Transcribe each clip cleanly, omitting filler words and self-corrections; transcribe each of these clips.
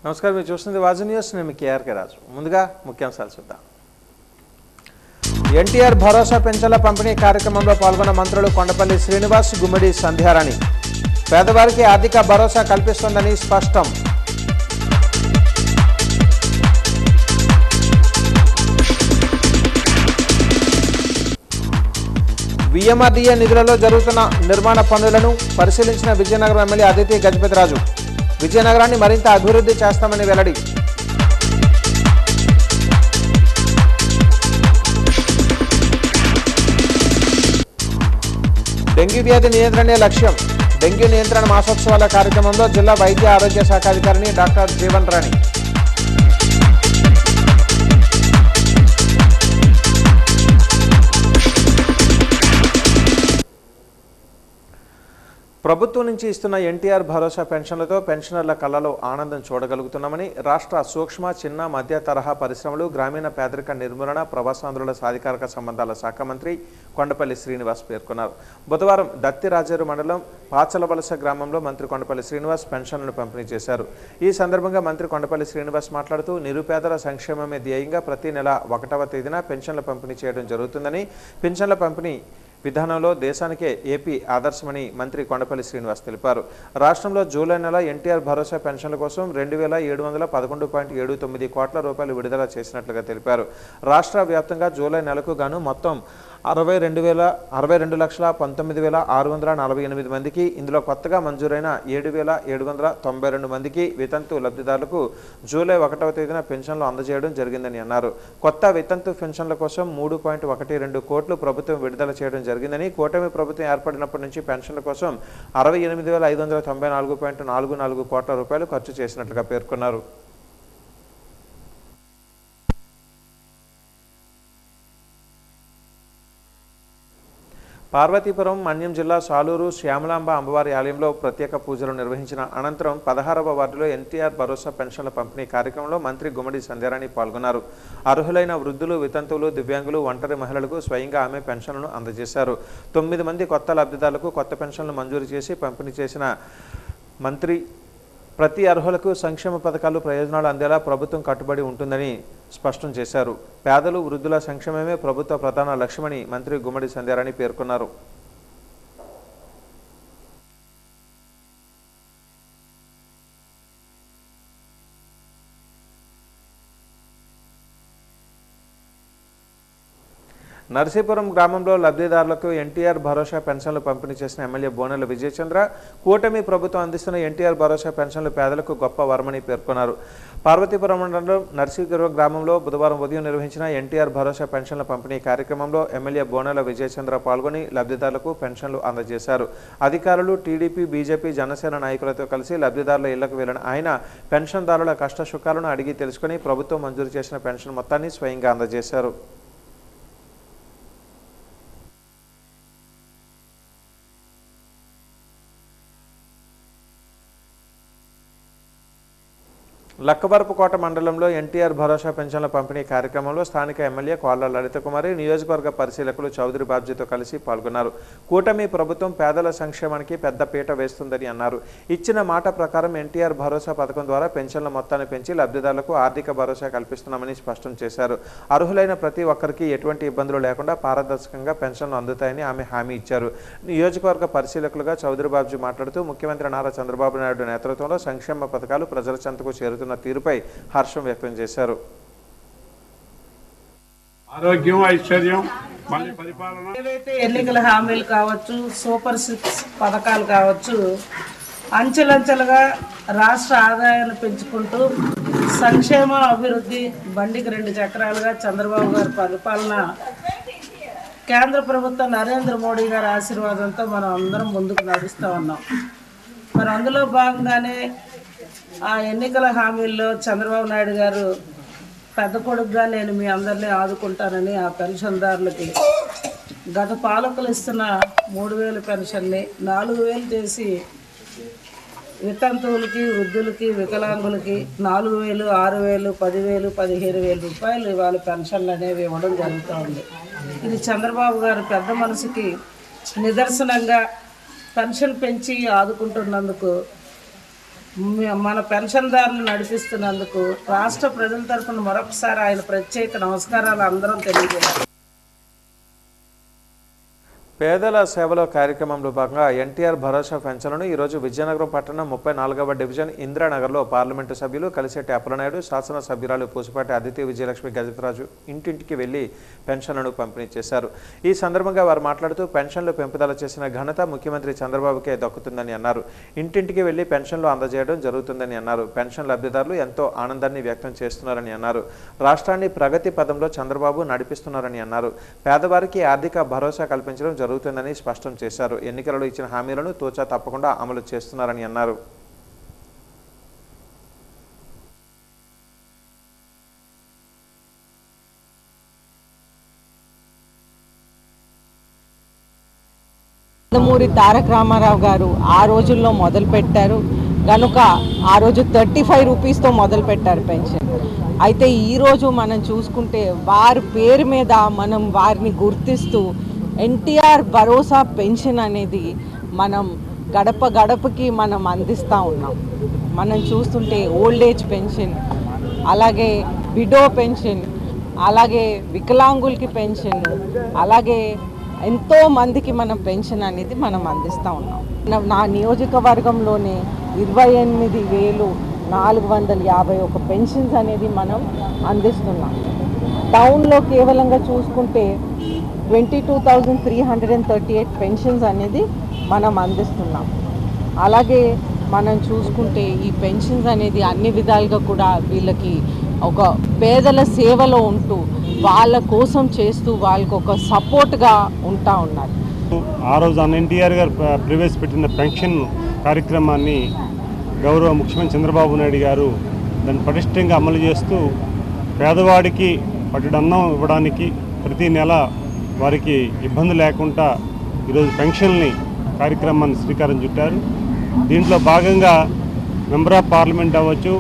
నమస్కారం, మీరు చూస్తుంది వాజు న్యూస్. నేను కేఆర్కే రాజు. ముందుగా ముఖ్యాంశాలు చూద్దాం. ఎన్టీఆర్ భరోసా పెన్షన్ల పంపిణీ కార్యక్రమంలో పాల్గొన్న మంత్రులు కొండపల్లి శ్రీనివాస్, గుమ్మడి సంధ్యారాణి. పేదవారికి ఆర్థిక భరోసా కల్పిస్తోందని స్పష్టం. విఎంఆర్డీఏ నిధులలో జరుగుతున్న నిర్మాణ పనులను పరిశీలించిన విజయనగరం ఎమ్మెల్యే అదితి గజపతిరాజు. విజయనగరాన్ని మరింత అభివృద్ధి చేస్తామని వెల్లడి. డెంగ్యూ వ్యాధి నియంత్రణే లక్ష్యం. డెంగ్యూ నియంత్రణ మాసోత్సవాల కార్యక్రమంలో జిల్లా వైద్య ఆరోగ్య శాఖ అధికారిని డాక్టర్ జీవన్ రాణి. ప్రభుత్వం నుంచి ఇస్తున్న ఎన్టీఆర్ భరోసా పెన్షన్లతో పెన్షనర్ల కళ్ళలో ఆనందం చూడగలుగుతున్నామని రాష్ట్ర సూక్ష్మ, చిన్న, మధ్య తరహా పరిశ్రమలు, గ్రామీణ పేదరిక నిర్మూలన, ప్రవాసాంధ్రుల సాధికారక సంబంధాల శాఖ మంత్రి కొండపల్లి శ్రీనివాస్ పేర్కొన్నారు. బుధవారం దత్తిరాజేరు మండలం పాచలవలస గ్రామంలో మంత్రి కొండపల్లి శ్రీనివాస్ పెన్షన్లను పంపిణీ చేశారు. ఈ సందర్భంగా మంత్రి కొండపల్లి శ్రీనివాస్ మాట్లాడుతూ నిరుపేదల సంక్షేమమే ధ్యేయంగా ప్రతి నెల 1వ తేదీన పెన్షన్ల పంపిణీ చేయడం జరుగుతుందని, పెన్షన్ల పంపిణీ విధానంలో దేశానికే ఏపీ ఆదర్శమని మంత్రి కొండపల్లి శ్రీనివాస్ తెలిపారు. రాష్ట్రంలో జూలై నెల ఎన్టీఆర్ భరోసా పెన్షన్ల కోసం 2,711.79 కోట్ల రూపాయలు విడుదల చేసినట్లుగా తెలిపారు. రాష్ట్ర వ్యాప్తంగా జూలై నెలకు గాను మొత్తం 62,19,648 మందికి, ఇందులో కొత్తగా మంజూరైన 7,792 మందికి వితంతు లబ్ధిదారులకు జూలై 1వ తేదీన పెన్షన్లు అందజేయడం జరిగిందని అన్నారు. కొత్త వితంతు పెన్షన్ల కోసం 3.12 కోట్లు ప్రభుత్వం విడుదల చేయడం జరిగిందని, కూటమి ప్రభుత్వం ఏర్పడినప్పటి నుంచి పెన్షన్ల కోసం 68,594.44 కోట్ల రూపాయలు ఖర్చు చేసినట్లుగా పేర్కొన్నారు. పార్వతీపురం మన్యం జిల్లా సాలూరు శ్యామలాంబ అమ్మవారి ఆలయంలో ప్రత్యేక పూజలు నిర్వహించిన అనంతరం 16వ వార్డులో ఎన్టీఆర్ భరోసా పెన్షన్ల పంపిణీ కార్యక్రమంలో మంత్రి గుమ్మడి సంధ్యారాణి పాల్గొన్నారు. అర్హులైన వృద్ధులు, వితంతువులు, దివ్యాంగులు, ఒంటరి మహిళలకు స్వయంగా ఆమె పెన్షన్లను అందజేశారు. 9 మంది కొత్త లబ్ధిదారులకు కొత్త పెన్షన్లు మంజూరు చేసి పంపిణీ చేసిన మంత్రి ప్రతి అర్హులకు సంక్షేమ పథకాలు ప్రయోజనాలు అందేలా ప్రభుత్వం కట్టుబడి ఉంటుందని స్పష్టం చేశారు. పేదలు, వృద్ధుల సంక్షేమమే ప్రభుత్వ ప్రధాన లక్ష్యమని మంత్రి గుమ్మడి సంధ్యారాణి పేర్కొన్నారు. నర్సీపురం గ్రామంలో లబ్ధిదారులకు ఎన్టీఆర్ భరోసా పెన్షన్లు పంపిణీ చేసిన ఎమ్మెల్యే బోనెల విజయచంద్ర, కూటమి ప్రభుత్వం అందిస్తున్న ఎన్టీఆర్ భరోసా పెన్షన్లు పేదలకు గొప్ప వరమని పేర్కొన్నారు. పార్వతీపురం మండలం నర్సీపురం గ్రామంలో బుధవారం ఉదయం నిర్వహించిన ఎన్టీఆర్ భరోసా పెన్షన్ల పంపిణీ కార్యక్రమంలో ఎమ్మెల్యే బోనెల విజయచంద్ర పాల్గొని లబ్ధిదారులకు పెన్షన్లు అందజేశారు. అధికారులు, టీడీపీ, బీజేపీ, జనసేన నాయకులతో కలిసి లబ్ధిదారుల ఇళ్లకు వెళ్లిన ఆయన పెన్షన్దారుల కష్టసుఖాలను అడిగి తెలుసుకుని ప్రభుత్వం మంజూరు చేసిన పెన్షన్ మొత్తాన్ని స్వయంగా అందజేశారు. లక్కవరపుకోట మండలంలో ఎన్టీఆర్ భరోసా పెన్షన్ల పంపిణీ కార్యక్రమంలో స్థానిక ఎమ్మెల్యే కోళ్ల లలిత కుమారి, నియోజకవర్గ పరిశీలకులు చౌదరి బాబ్జీతో కలిసి పాల్గొన్నారు. కూటమి ప్రభుత్వం పేదల సంక్షేమానికి పెద్ద పీట వేస్తుందని అన్నారు. ఇచ్చిన మాట ప్రకారం ఎన్టీఆర్ భరోసా పథకం ద్వారా పెన్షన్ల మొత్తాన్ని పెంచి లబ్ధిదారులకు ఆర్థిక భరోసా కల్పిస్తున్నామని స్పష్టం చేశారు. అర్హులైన ప్రతి ఒక్కరికి ఎటువంటి ఇబ్బందులు లేకుండా పారదర్శకంగా పెన్షన్లు అందుతాయని ఆమె హామీ ఇచ్చారు. నియోజకవర్గ పరిశీలకులుగా చౌదరి బాబ్జీ మాట్లాడుతూ ముఖ్యమంత్రి నారా చంద్రబాబు నాయుడు నేతృత్వంలో సంక్షేమ పథకాలు ప్రజల చెంతకు చేరుతున్న తీరుపై హర్షం వ్యక్తం చేశారు. ఆరోగ్యం, ఐశ్వర్యం, ఏవైతే ఎన్నికల హామీలు కావచ్చు, సూపర్ 6 పథకాలు కావచ్చు, అంచెలంచెలుగా రాష్ట్ర ఆదాయాన్ని పెంచుకుంటూ సంక్షేమ అభివృద్ధి బండికి 2 చక్రాలుగా చంద్రబాబు గారి పరిపాలన, కేంద్ర ప్రభుత్వం నరేంద్ర మోడీ గారి ఆశీర్వాదంతో మనం అందరం ముందుకు నడుస్తూ ఉన్నాం. మరి అందులో భాగంగానే ఆ ఎన్నికల హామీల్లో చంద్రబాబు నాయుడు గారు పెద్ద కొడుకుగా నేను మీ అందరినీ ఆదుకుంటానని ఆ పెన్షన్దారులకి గత పాలకులు ఇస్తున్న 3,000 పెన్షన్ని 4,000 చేసి వితంతువులకి, వృద్ధులకి, వికలాంగులకి 4,000, 6,000, 10,000, 15,000 రూపాయలు ఇవాళ పెన్షన్లు అనేవి ఇవ్వడం జరుగుతూ ఉంది. ఇది చంద్రబాబు గారు పెద్ద మనసుకి నిదర్శనంగా పెన్షన్ పెంచి ఆదుకుంటున్నందుకు మన పెన్షన్దారులు నడిపిస్తున్నందుకు రాష్ట్ర ప్రజల తరఫున మరొకసారి ఆయన ప్రత్యేక నమస్కారాలు అందరం తెలియజేయాలి. పేదల సేవలో కార్యక్రమంలో భాగంగా ఎన్టీఆర్ భరోసా పెన్షన్లను ఈరోజు విజయనగరం పట్టణం 34వ డివిజన్ ఇందిరానగర్లో పార్లమెంటు సభ్యులు కలిశెట్టి అప్పలనాయుడు, శాసనసభ్యురాలు పూసపాటి అదితి విజయలక్ష్మి గజపతిరాజు ఇంటింటికి వెళ్లి పెన్షన్లను పంపిణీ చేశారు. ఈ సందర్భంగా వారు మాట్లాడుతూ పెన్షన్లు పెంపుదల చేసిన ఘనత ముఖ్యమంత్రి చంద్రబాబుకే దక్కుతుందని అన్నారు. ఇంటింటికి వెళ్లి పెన్షన్లు అందజేయడం జరుగుతుందని అన్నారు. పెన్షన్ లబ్ధిదారులు ఎంతో ఆనందాన్ని వ్యక్తం చేస్తున్నారని అన్నారు. రాష్ట్రాన్ని ప్రగతి పదంలో చంద్రబాబు నడిపిస్తున్నారని అన్నారు. పేదవారికి ఆర్థిక భరోసా కల్పించడం జరుగుతుందని స్పష్టం చేశారు. ఎన్నికలలో ఇచ్చిన హామీలను తూచా తప్పకుండా అమలు చేస్తున్నారని అన్నారు. నందమూరి తారక రామారావు గారు ఆ రోజుల్లో మొదలుపెట్టారు కనుక ఆ రోజు 35 రూపీస్తో మొదలుపెట్టారు పెన్షన్. అయితే ఈరోజు మనం చూసుకుంటే వారి పేరు మీద మనం వారిని గుర్తిస్తూ ఎన్టీఆర్ భరోసా పెన్షన్ అనేది మనం గడప గడపకి మనం అందిస్తూ ఉన్నాం. మనం చూస్తుంటే ఓల్డ్ ఏజ్ పెన్షన్, అలాగే విడో పెన్షన్, అలాగే వికలాంగులకి పెన్షన్, అలాగే ఎంతో మందికి మనం పెన్షన్ అనేది మనం అందిస్తూ ఉన్నాం. నా నియోజకవర్గంలోనే 28,451 పెన్షన్స్ అనేది మనం అందిస్తున్నాం. టౌన్లో కేవలంగా చూసుకుంటే 22,338 పెన్షన్స్ అనేది మనం అందిస్తున్నాం. అలాగే మనం చూసుకుంటే ఈ పెన్షన్స్ అనేది అన్ని విధాలుగా కూడా వీళ్ళకి ఒక పేదల సేవలో ఉంటూ వాళ్ళ కోసం చేస్తూ వాళ్ళకు ఒక సపోర్ట్గా ఉంటా ఉన్నారు. ఆ రోజు ఎన్టీఆర్ గారు ప్రవేశపెట్టిన పెన్షన్ కార్యక్రమాన్ని గౌరవ ముఖ్యమంత్రి చంద్రబాబు నాయుడు గారు దాన్ని పటిష్టంగా అమలు చేస్తూ పేదవాడికి పట్టెడన్నం ఇవ్వడానికి ప్రతి నెల వారికి ఇబ్బంది లేకుండా ఈరోజు పెన్షన్ని కార్యక్రమాన్ని శ్రీకారం చుట్టారు. దీంట్లో భాగంగా మెంబర్ ఆఫ్ పార్లమెంట్ అవ్వచ్చు,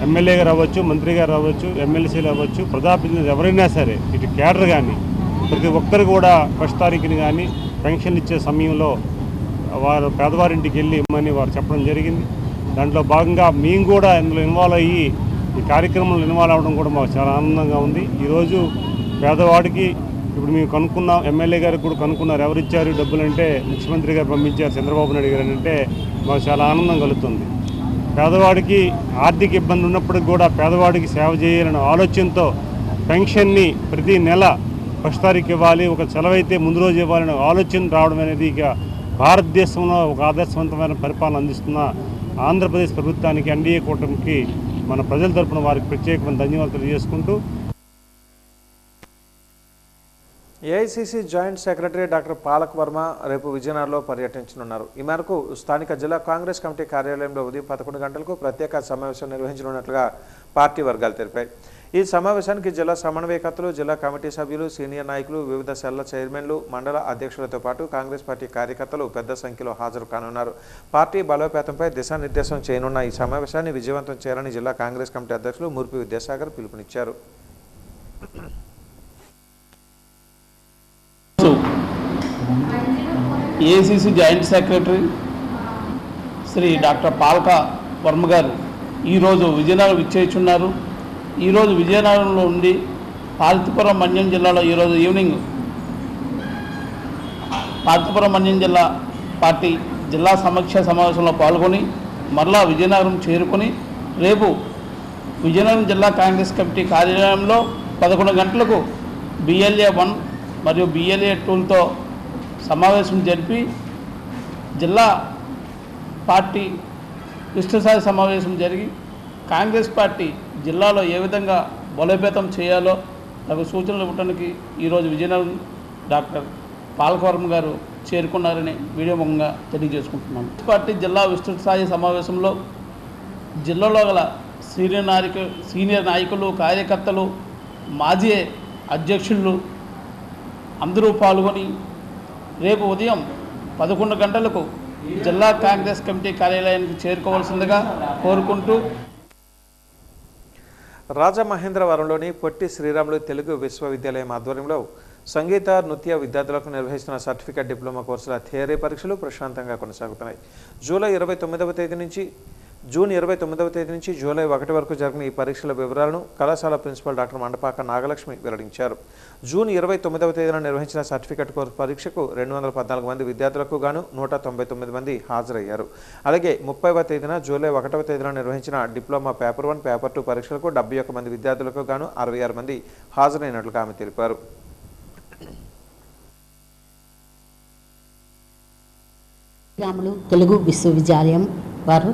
ఎమ్మెల్యే గారు అవ్వచ్చు, మంత్రి గారు అవ్వచ్చు, ఎమ్మెల్సీలు అవ్వచ్చు, ప్రజాప్రతినిధులు ఎవరైనా సరే ఇటు క్యాడర్ కానీ ప్రతి ఒక్కరు కూడా 1వ తారీఖుని కానీ పెన్షన్ ఇచ్చే సమయంలో వారు పేదవారింటికి వెళ్ళి ఇమ్మని వారు చెప్పడం జరిగింది. దాంట్లో భాగంగా మేము కూడా ఇందులో ఇన్వాల్వ్ అయ్యి ఈ కార్యక్రమంలో ఇన్వాల్వ్ అవ్వడం కూడా మాకు చాలా ఆనందంగా ఉంది. ఈరోజు పేదవాడికి ఇప్పుడు మేము కనుక్కున్నాం, ఎమ్మెల్యే గారికి కూడా కనుక్కున్నారు ఎవరు ఇచ్చారు డబ్బులు అంటే ముఖ్యమంత్రి గారు పంపించారు చంద్రబాబు నాయుడు గారు అంటే మాకు చాలా ఆనందం కలుగుతుంది. పేదవాడికి ఆర్థిక ఇబ్బంది ఉన్నప్పటికి కూడా పేదవాడికి సేవ చేయాలనే ఆలోచనతో పెన్షన్ని ప్రతి నెల 1వ తారీఖు ఇవ్వాలి, ఒక సెలవైతే ముందు రోజు ఇవ్వాలనే ఆలోచన రావడం అనేది ఇక భారతదేశంలో ఒక ఆదర్శవంతమైన పరిపాలన అందిస్తున్న ఆంధ్రప్రదేశ్ ప్రభుత్వానికి, ఎన్డీఏ కూటమికి మన ప్రజల తరపున వారికి ప్రత్యేకమైన ధన్యవాదాలు తెలియజేసుకుంటూ AICC joint secretary doctor palak Varma రేపు విజయనగరంలో పర్యటించనున్నారు. ఈ మేరకు స్థానిక జిల్లా కాంగ్రెస్ కమిటీ కార్యాలయంలో ఉదయం 11 గంటలకు ప్రత్యేక సమావేశం నిర్వహించనున్నట్లుగా పార్టీ వర్గాలు తెలిపాయి. ఈ సమావేశానికి జిల్లా సమన్వయకర్తలు, జిల్లా కమిటీ సభ్యులు, సీనియర్ నాయకులు, వివిధ సెల్ల చైర్మన్లు, మండల అధ్యక్షులతో పాటు కాంగ్రెస్ పార్టీ కార్యకర్తలు పెద్ద సంఖ్యలో హాజరు కానున్నారు. పార్టీ బలోపేతంపై దిశానిర్దేశం చేయనున్న ఈ సమావేశాన్ని విజయవంతం చేయాలని జిల్లా కాంగ్రెస్ కమిటీ అధ్యక్షులు ముర్పి విద్యాసాగర్ పిలుపునిచ్చారు. AICC joint secretary Shri doctor Palaka Varma గారు ఈరోజు విజయనగరం విచ్చేస్తున్నారు. ఈరోజు విజయనగరంలో ఉండి పార్వతీపురం మన్యం జిల్లాలో ఈరోజు ఈవినింగ్ పార్వతీపురం మన్యం జిల్లా పార్టీ జిల్లా సమీక్ష సమావేశంలో పాల్గొని మరలా విజయనగరం చేరుకొని రేపు విజయనగరం జిల్లా కాంగ్రెస్ కమిటీ కార్యాలయంలో 11 గంటలకు BLA 1 మరియు BLA 2తో సమావేశం జరిపి జిల్లా పార్టీ విస్తృతస్థాయి సమావేశం జరిగి కాంగ్రెస్ పార్టీ జిల్లాలో ఏ విధంగా బలోపేతం చేయాలో తగు సూచనలు ఇవ్వడానికి ఈరోజు విజయనగరం డాక్టర్ పాలకవర్మ గారు చేరుకున్నారని వీడియో ముఖంగా తెలియజేసుకుంటున్నాను. పార్టీ జిల్లా విస్తృతస్థాయి సమావేశంలో జిల్లాలో గల సీనియర్ నాయకులు, కార్యకర్తలు, మాజీ అధ్యక్షులు అందరూ పాల్గొని రేపు ఉదయం 11 గంటలకు జిల్లా కాంగ్రెస్ కమిటీ కార్యాలయానికి చేరుకోవాల్సిందిగా కోరుకుంటూ రాజమహేంద్రవరంలోని పొట్టి శ్రీరాములు తెలుగు విశ్వవిద్యాలయం ఆధ్వర్యంలో సంగీత, నృత్య విద్యార్థులకు నిర్వహిస్తున్న సర్టిఫికేట్ డిప్లొమా కోర్సుల థియరీ పరీక్షలు ప్రశాంతంగా కొనసాగుతున్నాయి. జూలై 29వ తేదీ నుంచి జూన్ 29వ తేదీ నుంచి జూలై 1 వరకు జరిగిన ఈ పరీక్షల వివరాలను కళాశాల ప్రిన్సిపల్ డాక్టర్ మండపాక నాగలక్ష్మి వెల్లడించారు. జూన్ 29వ తేదీన నిర్వహించిన సర్టిఫికెట్ కోర్సు పరీక్షకు 214 మంది విద్యార్థులకు గాను 199 మంది హాజరయ్యారు. అలాగే 30వ తేదీన జూలై 1వ తేదీన నిర్వహించిన డిప్లొమా పేపర్ 1, పేపర్ 2 పరీక్షలకు 71 మంది విద్యార్థులకు గాను 66 మంది హాజరైనట్లుగా ఆమె తెలిపారు. రాములు తెలుగు విశ్వవిద్యాలయం వారు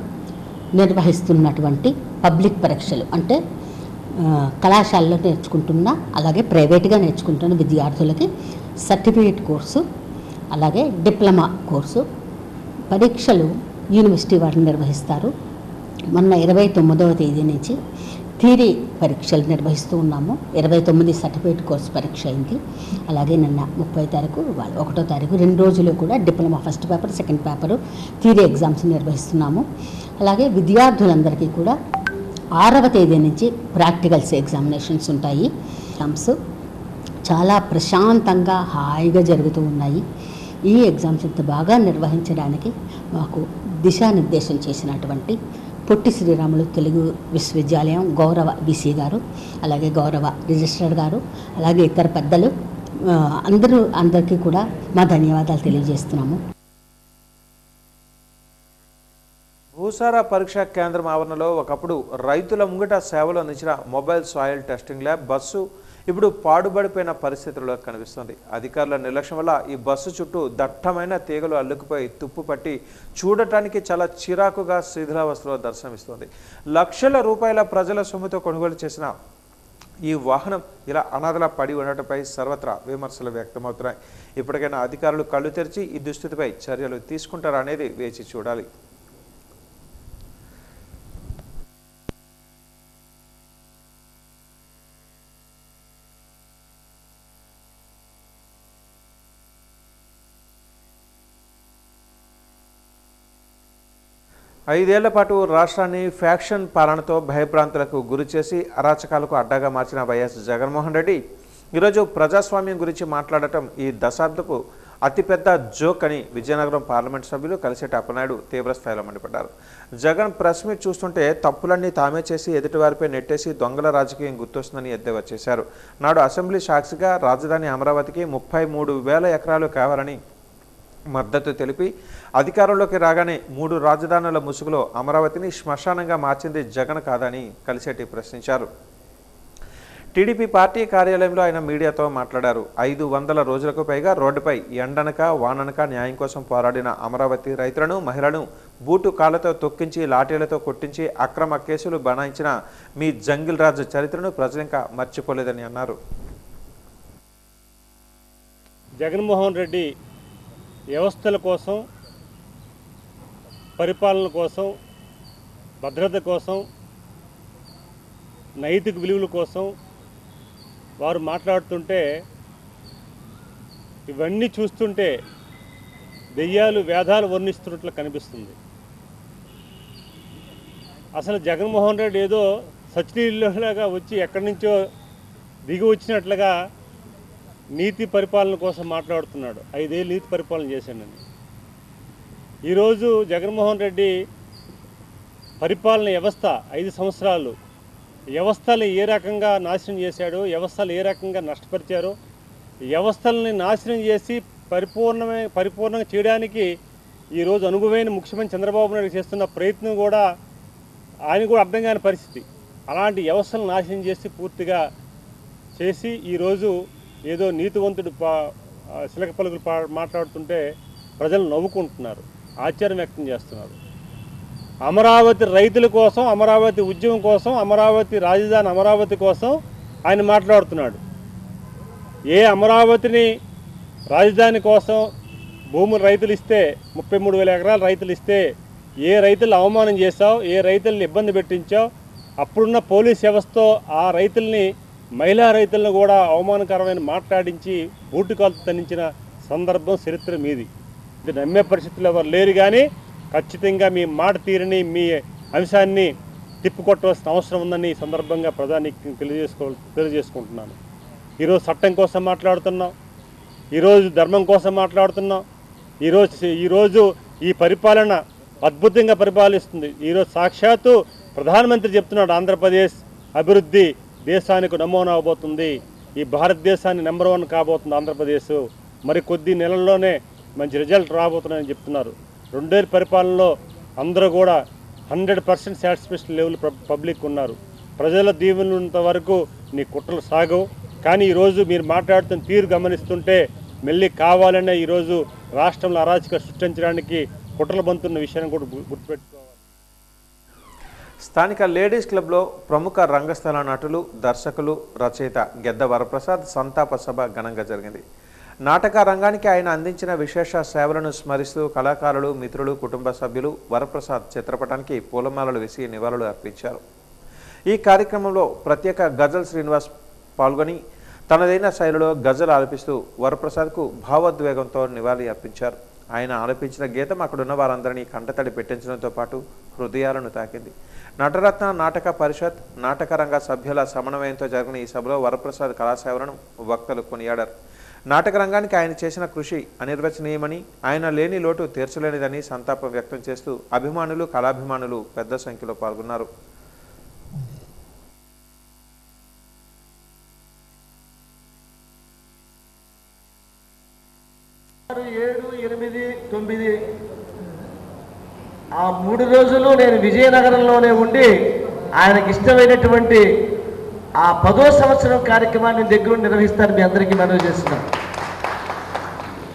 నిర్వహిస్తున్నటువంటి పబ్లిక్ పరీక్షలు అంటే కళాశాలలో నేర్చుకుంటున్న అలాగే ప్రైవేట్గా నేర్చుకుంటున్న విద్యార్థులకి సర్టిఫికేట్ కోర్సు అలాగే డిప్లొమా కోర్సు పరీక్షలు యూనివర్సిటీ వారు నిర్వహిస్తారు. మొన్న 29వ తేదీ నుంచి థియరీ పరీక్షలు నిర్వహిస్తూ ఉన్నాము. 29 సర్టిఫికేట్ కోర్సు పరీక్ష అయింది. అలాగే నిన్న 30వ తారీఖు 1వ తారీఖు 2 రోజులు కూడా diploma first paper, second paper theory exams నిర్వహిస్తున్నాము. అలాగే విద్యార్థులందరికీ కూడా 6వ తేదీ నుంచి ప్రాక్టికల్స్ ఎగ్జామినేషన్స్ ఉంటాయి. ఎగ్జామ్స్ చాలా ప్రశాంతంగా హాయిగా జరుగుతూ ఉన్నాయి. ఈ ఎగ్జామ్స్ ఇంత బాగా నిర్వహించడానికి మాకు దిశానిర్దేశం చేసినటువంటి పొట్టి శ్రీరాములు తెలుగు విశ్వవిద్యాలయం గౌరవ బీసీ గారు, అలాగే గౌరవ రిజిస్ట్రార్ గారు, అలాగే ఇతర పెద్దలు అందరికీ కూడా మా ధన్యవాదాలు తెలియజేస్తున్నాము. భూసార పరీక్షా కేంద్రం ఆవరణలో ఒకప్పుడు రైతుల ముంగట సేవలు అందించిన mobile soil testing lab bus ఇప్పుడు పాడుబడిపోయిన పరిస్థితుల్లో కనిపిస్తుంది. అధికారుల నిర్లక్ష్యం వల్ల ఈ బస్సు చుట్టూ దట్టమైన తీగలు అల్లుకుపోయి తుప్పు పట్టి చూడటానికి చాలా చిరాకుగా శిథిలావస్థలో దర్శనమిస్తుంది. లక్షల రూపాయల ప్రజల సొమ్ముతో కొనుగోలు చేసిన ఈ వాహనం ఇలా అనాథలా పడి ఉండటంపై సర్వత్రా విమర్శలు వ్యక్తమవుతున్నాయి. ఇప్పటికైనా అధికారులు కళ్ళు తెరిచి ఈ దుస్థితిపై చర్యలు తీసుకుంటారా అనేది వేచి చూడాలి. ఐదేళ్ల పాటు రాష్ట్రాన్ని ఫ్యాక్షన్ పాలనతో భయభ్రాంతులకు గురి చేసి అరాచకాలకు అడ్డాగా మార్చిన వైఎస్ జగన్మోహన్ రెడ్డి ఈరోజు ప్రజాస్వామ్యం గురించి మాట్లాడటం ఈ దశాబ్దపు అతిపెద్ద జోక్ అని విజయనగరం పార్లమెంట్ సభ్యులు కలిసేటి అప్పనాయుడు తీవ్రస్థాయిలో మండిపడ్డారు. జగన్ ప్రెస్ మీట్ చూస్తుంటే తప్పులన్నీ తామే చేసి ఎదుటివారిపై నెట్టేసి దొంగల రాజకీయం గుర్తొస్తుందని ఎద్దేవా చేశారు. నాడు అసెంబ్లీ సాక్షిగా రాజధాని అమరావతికి 33,000 ఎకరాలు కావాలని మద్దతు తెలిపి అధికారంలోకి రాగానే 3 రాజధానుల ముసుగులో అమరావతిని శ్మశానంగా మార్చింది జగన్ కాదని కలిసేటి ప్రశ్నించారు. టీడీపీ పార్టీ కార్యాలయంలో ఆయన మీడియాతో మాట్లాడారు. 500 రోజులకు పైగా రోడ్డుపై ఎండనక వాననక న్యాయం కోసం పోరాడిన అమరావతి రైతులను, మహిళలను బూటు కాళ్లతో తొక్కించి లాఠీలతో కొట్టించి అక్రమ కేసులు బనాయించిన మీ జంగిల్ రాజు చరిత్రను ప్రజలింకా మర్చిపోలేదని అన్నారు. జగన్మోహన్ రెడ్డి వ్యవస్థల కోసం, పరిపాలన కోసం, భద్రత కోసం, నైతిక విలువల కోసం వారు మాట్లాడుతుంటే ఇవన్నీ చూస్తుంటే దెయ్యాలు వేదాలు వర్ణిస్తున్నట్లు కనిపిస్తుంది. అసలు జగన్మోహన్ రెడ్డి ఏదో సచినీయులాగా వచ్చి ఎక్కడి నుంచో దిగి వచ్చినట్లుగా నీతి పరిపాలన కోసం మాట్లాడుతున్నాడు. 5 ఏళ్ళు నీతి పరిపాలన చేశానని. ఈరోజు జగన్మోహన్ రెడ్డి పరిపాలన వ్యవస్థ 5 సంవత్సరాలు వ్యవస్థలు ఏ రకంగా నాశనం చేశాడో, వ్యవస్థలు ఏ రకంగా నష్టపరిచారో, వ్యవస్థలని నాశనం చేసి పరిపూర్ణంగా చేయడానికి ఈరోజు అనుభవమైన ముఖ్యమంత్రి చంద్రబాబు నాయుడు చేస్తున్న ప్రయత్నం కూడా ఆయన కూడా అర్థం కాని పరిస్థితి. అలాంటి వ్యవస్థలను నాశనం చేసి పూర్తిగా చేసి ఈరోజు ఏదో నీతివంతుడు శిలక పలుకులు మాట్లాడుతుంటే ప్రజలు నవ్వుకుంటున్నారు, ఆశ్చర్యం వ్యక్తం చేస్తున్నారు. అమరావతి రైతుల కోసం, అమరావతి ఉద్యమం కోసం, అమరావతి రాజధాని అమరావతి కోసం ఆయన మాట్లాడుతున్నాడు. ఏ అమరావతిని రాజధాని కోసం భూములు రైతులు ఇస్తే 33,000 ఎకరాలు రైతులు ఇస్తే ఏ రైతులు అవమానం చేశావు, ఏ రైతుల్ని ఇబ్బంది పెట్టించావు, అప్పుడున్న పోలీస్ వ్యవస్థతో ఆ రైతుల్ని, మహిళా రైతులను కూడా అవమానకరమైన మాట్లాడించి బూటుకాలు తన్నించిన సందర్భం చరిత్ర మీది. ఇది నమ్మే పరిస్థితులు ఎవరు లేరు. కానీ ఖచ్చితంగా మీ మాట తీరని, మీ అంశాన్ని తిప్పుకొట్టవలసిన అవసరం ఉందని ఈ సందర్భంగా ప్రధానికి తెలియజేసుకుంటున్నాను. ఈరోజు చట్టం కోసం మాట్లాడుతున్నాం, ఈరోజు ధర్మం కోసం మాట్లాడుతున్నాం, ఈరోజు ఈ పరిపాలన అద్భుతంగా పరిపాలిస్తుంది. ఈరోజు సాక్షాత్తు ప్రధానమంత్రి చెప్తున్నాడు, ఆంధ్రప్రదేశ్ అభివృద్ధి దేశానికి నమూనా అవబోతుంది, ఈ భారతదేశాన్ని నెంబర్ 1 కాబోతుంది ఆంధ్రప్రదేశ్, మరి కొద్ది నెలల్లోనే మంచి రిజల్ట్ రాబోతున్నాయని చెప్తున్నారు. 2 ఏళ్ళ పరిపాలనలో అందరూ కూడా 100% సాటిస్ఫాక్షన్ లెవెల్ పబ్లిక్ ఉన్నారు. ప్రజల దీవెనలు ఉన్నంత వరకు నీ కుట్రలు సాగవు. కానీ ఈరోజు మీరు మాట్లాడుతున్న తీరు గమనిస్తుంటే మళ్ళీ కావాలనే ఈరోజు రాష్ట్రంలో అరాచక సృష్టించడానికి కుట్రలు బంతున్న విషయాన్ని కూడా గుర్తుపెట్టుకోవాలి. స్థానిక లేడీస్ క్లబ్లో ప్రముఖ రంగస్థల నటులు, దర్శకులు, రచయిత గెద్ద వరప్రసాద్ సంతాప సభ ఘనంగా జరిగింది. నాటక రంగానికి ఆయన అందించిన విశేష సేవలను స్మరిస్తూ కళాకారులు, మిత్రులు, కుటుంబ సభ్యులు వరప్రసాద్ చిత్రపటానికి పూలమాలలు వేసి నివాళులు అర్పించారు. ఈ కార్యక్రమంలో ప్రత్యేక గజల్ శ్రీనివాస్ పాల్గొని తనదైన శైలిలో గజల్ ఆలపిస్తూ వరప్రసాద్కు భావోద్వేగంతో నివాళి అర్పించారు. ఆయన ఆలపించిన గీతం అక్కడున్న వారందరినీ కంటతడి పెట్టించడంతో పాటు హృదయాలను తాకింది. నటరత్న నాటక పరిషత్, నాటక రంగ సభ్యుల సమన్వయంతో జరిగిన ఈ సభలో వరప్రసాద్ కళాసేవలను వక్తలు కొనియాడారు. నాటక రంగానికి ఆయన చేసిన కృషి అనిర్వచనీయమని, ఆయన లేని లోటు తీర్చలేనిదని సంతాపం వ్యక్తం చేస్తూ అభిమానులు, కళాభిమానులు పెద్ద సంఖ్యలో పాల్గొన్నారు. ఆ 3 రోజులు నేను విజయనగరంలోనే ఉండి ఆయనకి ఇష్టమైనటువంటి ఆ 10వ సంవత్సరం కార్యక్రమాన్ని దగ్గర నిర్వహిస్తాను. మీ అందరికీ మనవి చేస్తున్నాను.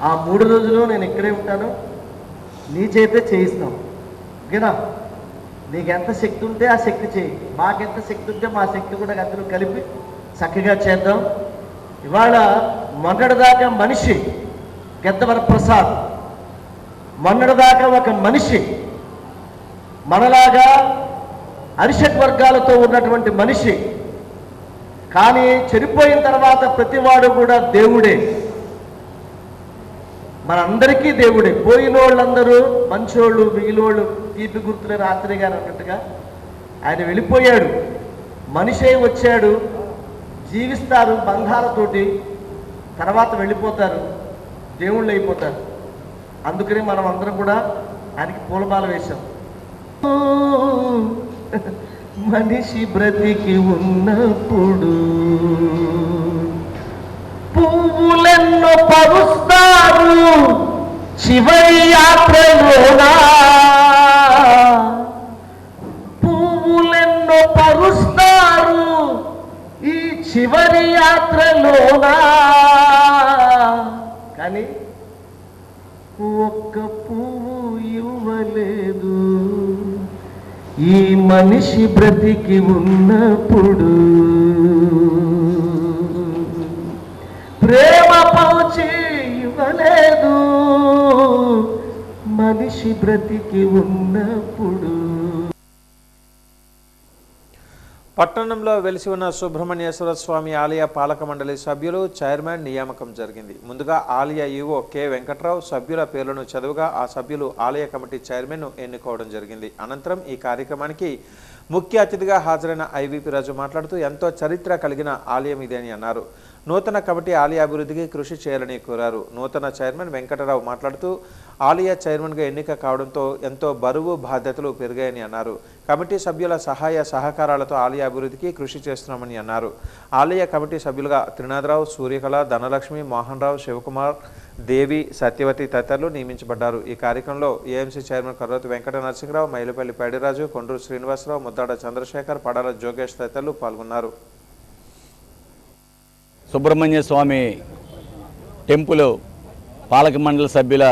ఆ 3 రోజులు నేను ఇక్కడే ఉంటాను, నీ చేతే చేయిస్తాం. ఓకేనా? నీకు ఎంత శక్తి ఉంటే ఆ శక్తి చేయి, మాకెంత శక్తి ఉంటే మా శక్తి కూడా అందరూ కలిపి చక్కగా చేద్దాం. ఇవాళ మొన్నటిదాకా మనిషి గెద్ద వరప్రసాద్, మొన్నటిదాకా ఒక మనిషి, మనలాగా అరిషడ్ వర్గాలతో ఉన్నటువంటి మనిషి, కానీ చెడిపోయిన తర్వాత ప్రతివాడు కూడా దేవుడే, మనందరికీ దేవుడే. పోయిన వాళ్ళందరూ మంచోళ్ళు, మిగిలినోళ్ళు తీపి గుర్తులే రాత్రి గారు అన్నట్టుగా ఆయన వెళ్ళిపోయాడు. మనిషి వచ్చాడు, జీవిస్తారు బంధాలతోటి, తర్వాత వెళ్ళిపోతారు, దేవుళ్ళు అయిపోతారు. అందుకని మనం అందరం కూడా ఆయనకి పూలమాల వేశాం. మనిషి బ్రతికి ఉన్నప్పుడు పువ్వులెన్నో పరుస్తారు చివరి యాత్రలోనా, పువ్వులెన్నో పరుస్తారు ఈ చివరి యాత్రలోనా, కానీ ఒక్క పువ్వు ఇవ్వలేదు ఈ మనిషి బ్రతికి ఉన్నప్పుడు. ప్రేమ పంచి ఇవ్వలేదు మనిషి బ్రతికి ఉన్నప్పుడు. పట్టణంలో వెలిసి ఉన్న సుబ్రహ్మణ్యేశ్వర స్వామి ఆలయ పాలక మండలి సభ్యులు, చైర్మన్ నియామకం జరిగింది. ముందుగా ఆలయ ఈవో కె వెంకట్రావు సభ్యుల పేర్లను చదువుగా ఆ సభ్యులు ఆలయ కమిటీ చైర్మన్ను ఎన్నుకోవడం జరిగింది. అనంతరం ఈ కార్యక్రమానికి ముఖ్య అతిథిగా హాజరైన ఐవీపీ రాజు మాట్లాడుతూ ఎంతో చరిత్ర కలిగిన ఆలయం ఇదని అన్నారు. నూతన కమిటీ ఆలయ అభివృద్ధికి కృషి చేయాలని కోరారు. నూతన చైర్మన్ వెంకటరావు మాట్లాడుతూ ఆలయ చైర్మన్గా ఎన్నిక కావడంతో ఎంతో బరువు, బాధ్యతలు పెరిగాయని అన్నారు. కమిటీ సభ్యుల సహాయ సహకారాలతో ఆలయ అభివృద్ధికి కృషి చేస్తున్నామని అన్నారు. ఆలయ కమిటీ సభ్యులుగా త్రినాథరావు, సూర్యకళ, ధనలక్ష్మి, మోహన్ రావు, శివకుమార్, దేవి, సత్యవతి తదితరులు నియమించబడ్డారు. ఈ కార్యక్రమంలో ఏఎంసీ చైర్మన్ కర్రోతి వెంకట నరసింహరావు, మైలుపల్లి పైడిరాజు, కొండ్రు శ్రీనివాసరావు, ముద్దాడ చంద్రశేఖర్, పడాల జోగేష్ తదితరులు పాల్గొన్నారు. సుబ్రహ్మణ్య స్వామి టెంపుల్ పాలక మండలి సభ్యుల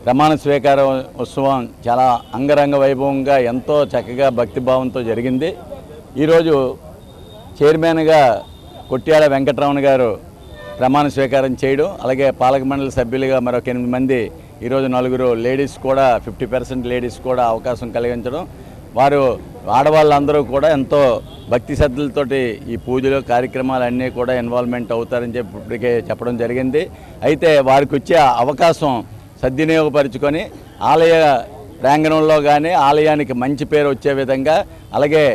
ప్రమాణ స్వీకార ఉత్సవం చాలా అంగరంగ వైభవంగా ఎంతో చక్కగా భక్తిభావంతో జరిగింది. ఈరోజు చైర్మన్గా కొట్యాడ వెంకటరమణ గారు ప్రమాణ స్వీకారం చేయడం, అలాగే పాలక మండలి సభ్యులుగా మరొక 8 మంది, ఈరోజు 4 లేడీస్ కూడా 50% లేడీస్ కూడా అవకాశం కలిగించడం, వారు ఆడవాళ్ళందరూ కూడా ఎంతో భక్తి శ్రద్ధలతోటి ఈ పూజలు కార్యక్రమాలన్నీ కూడా ఇన్వాల్వ్మెంట్ అవుతారని చెప్పి ఇప్పటికే చెప్పడం జరిగింది. అయితే వారికి వచ్చే అవకాశం సద్వినియోగపరుచుకొని ఆలయ ప్రాంగణంలో కానీ ఆలయానికి మంచి పేరు వచ్చే విధంగా, అలాగే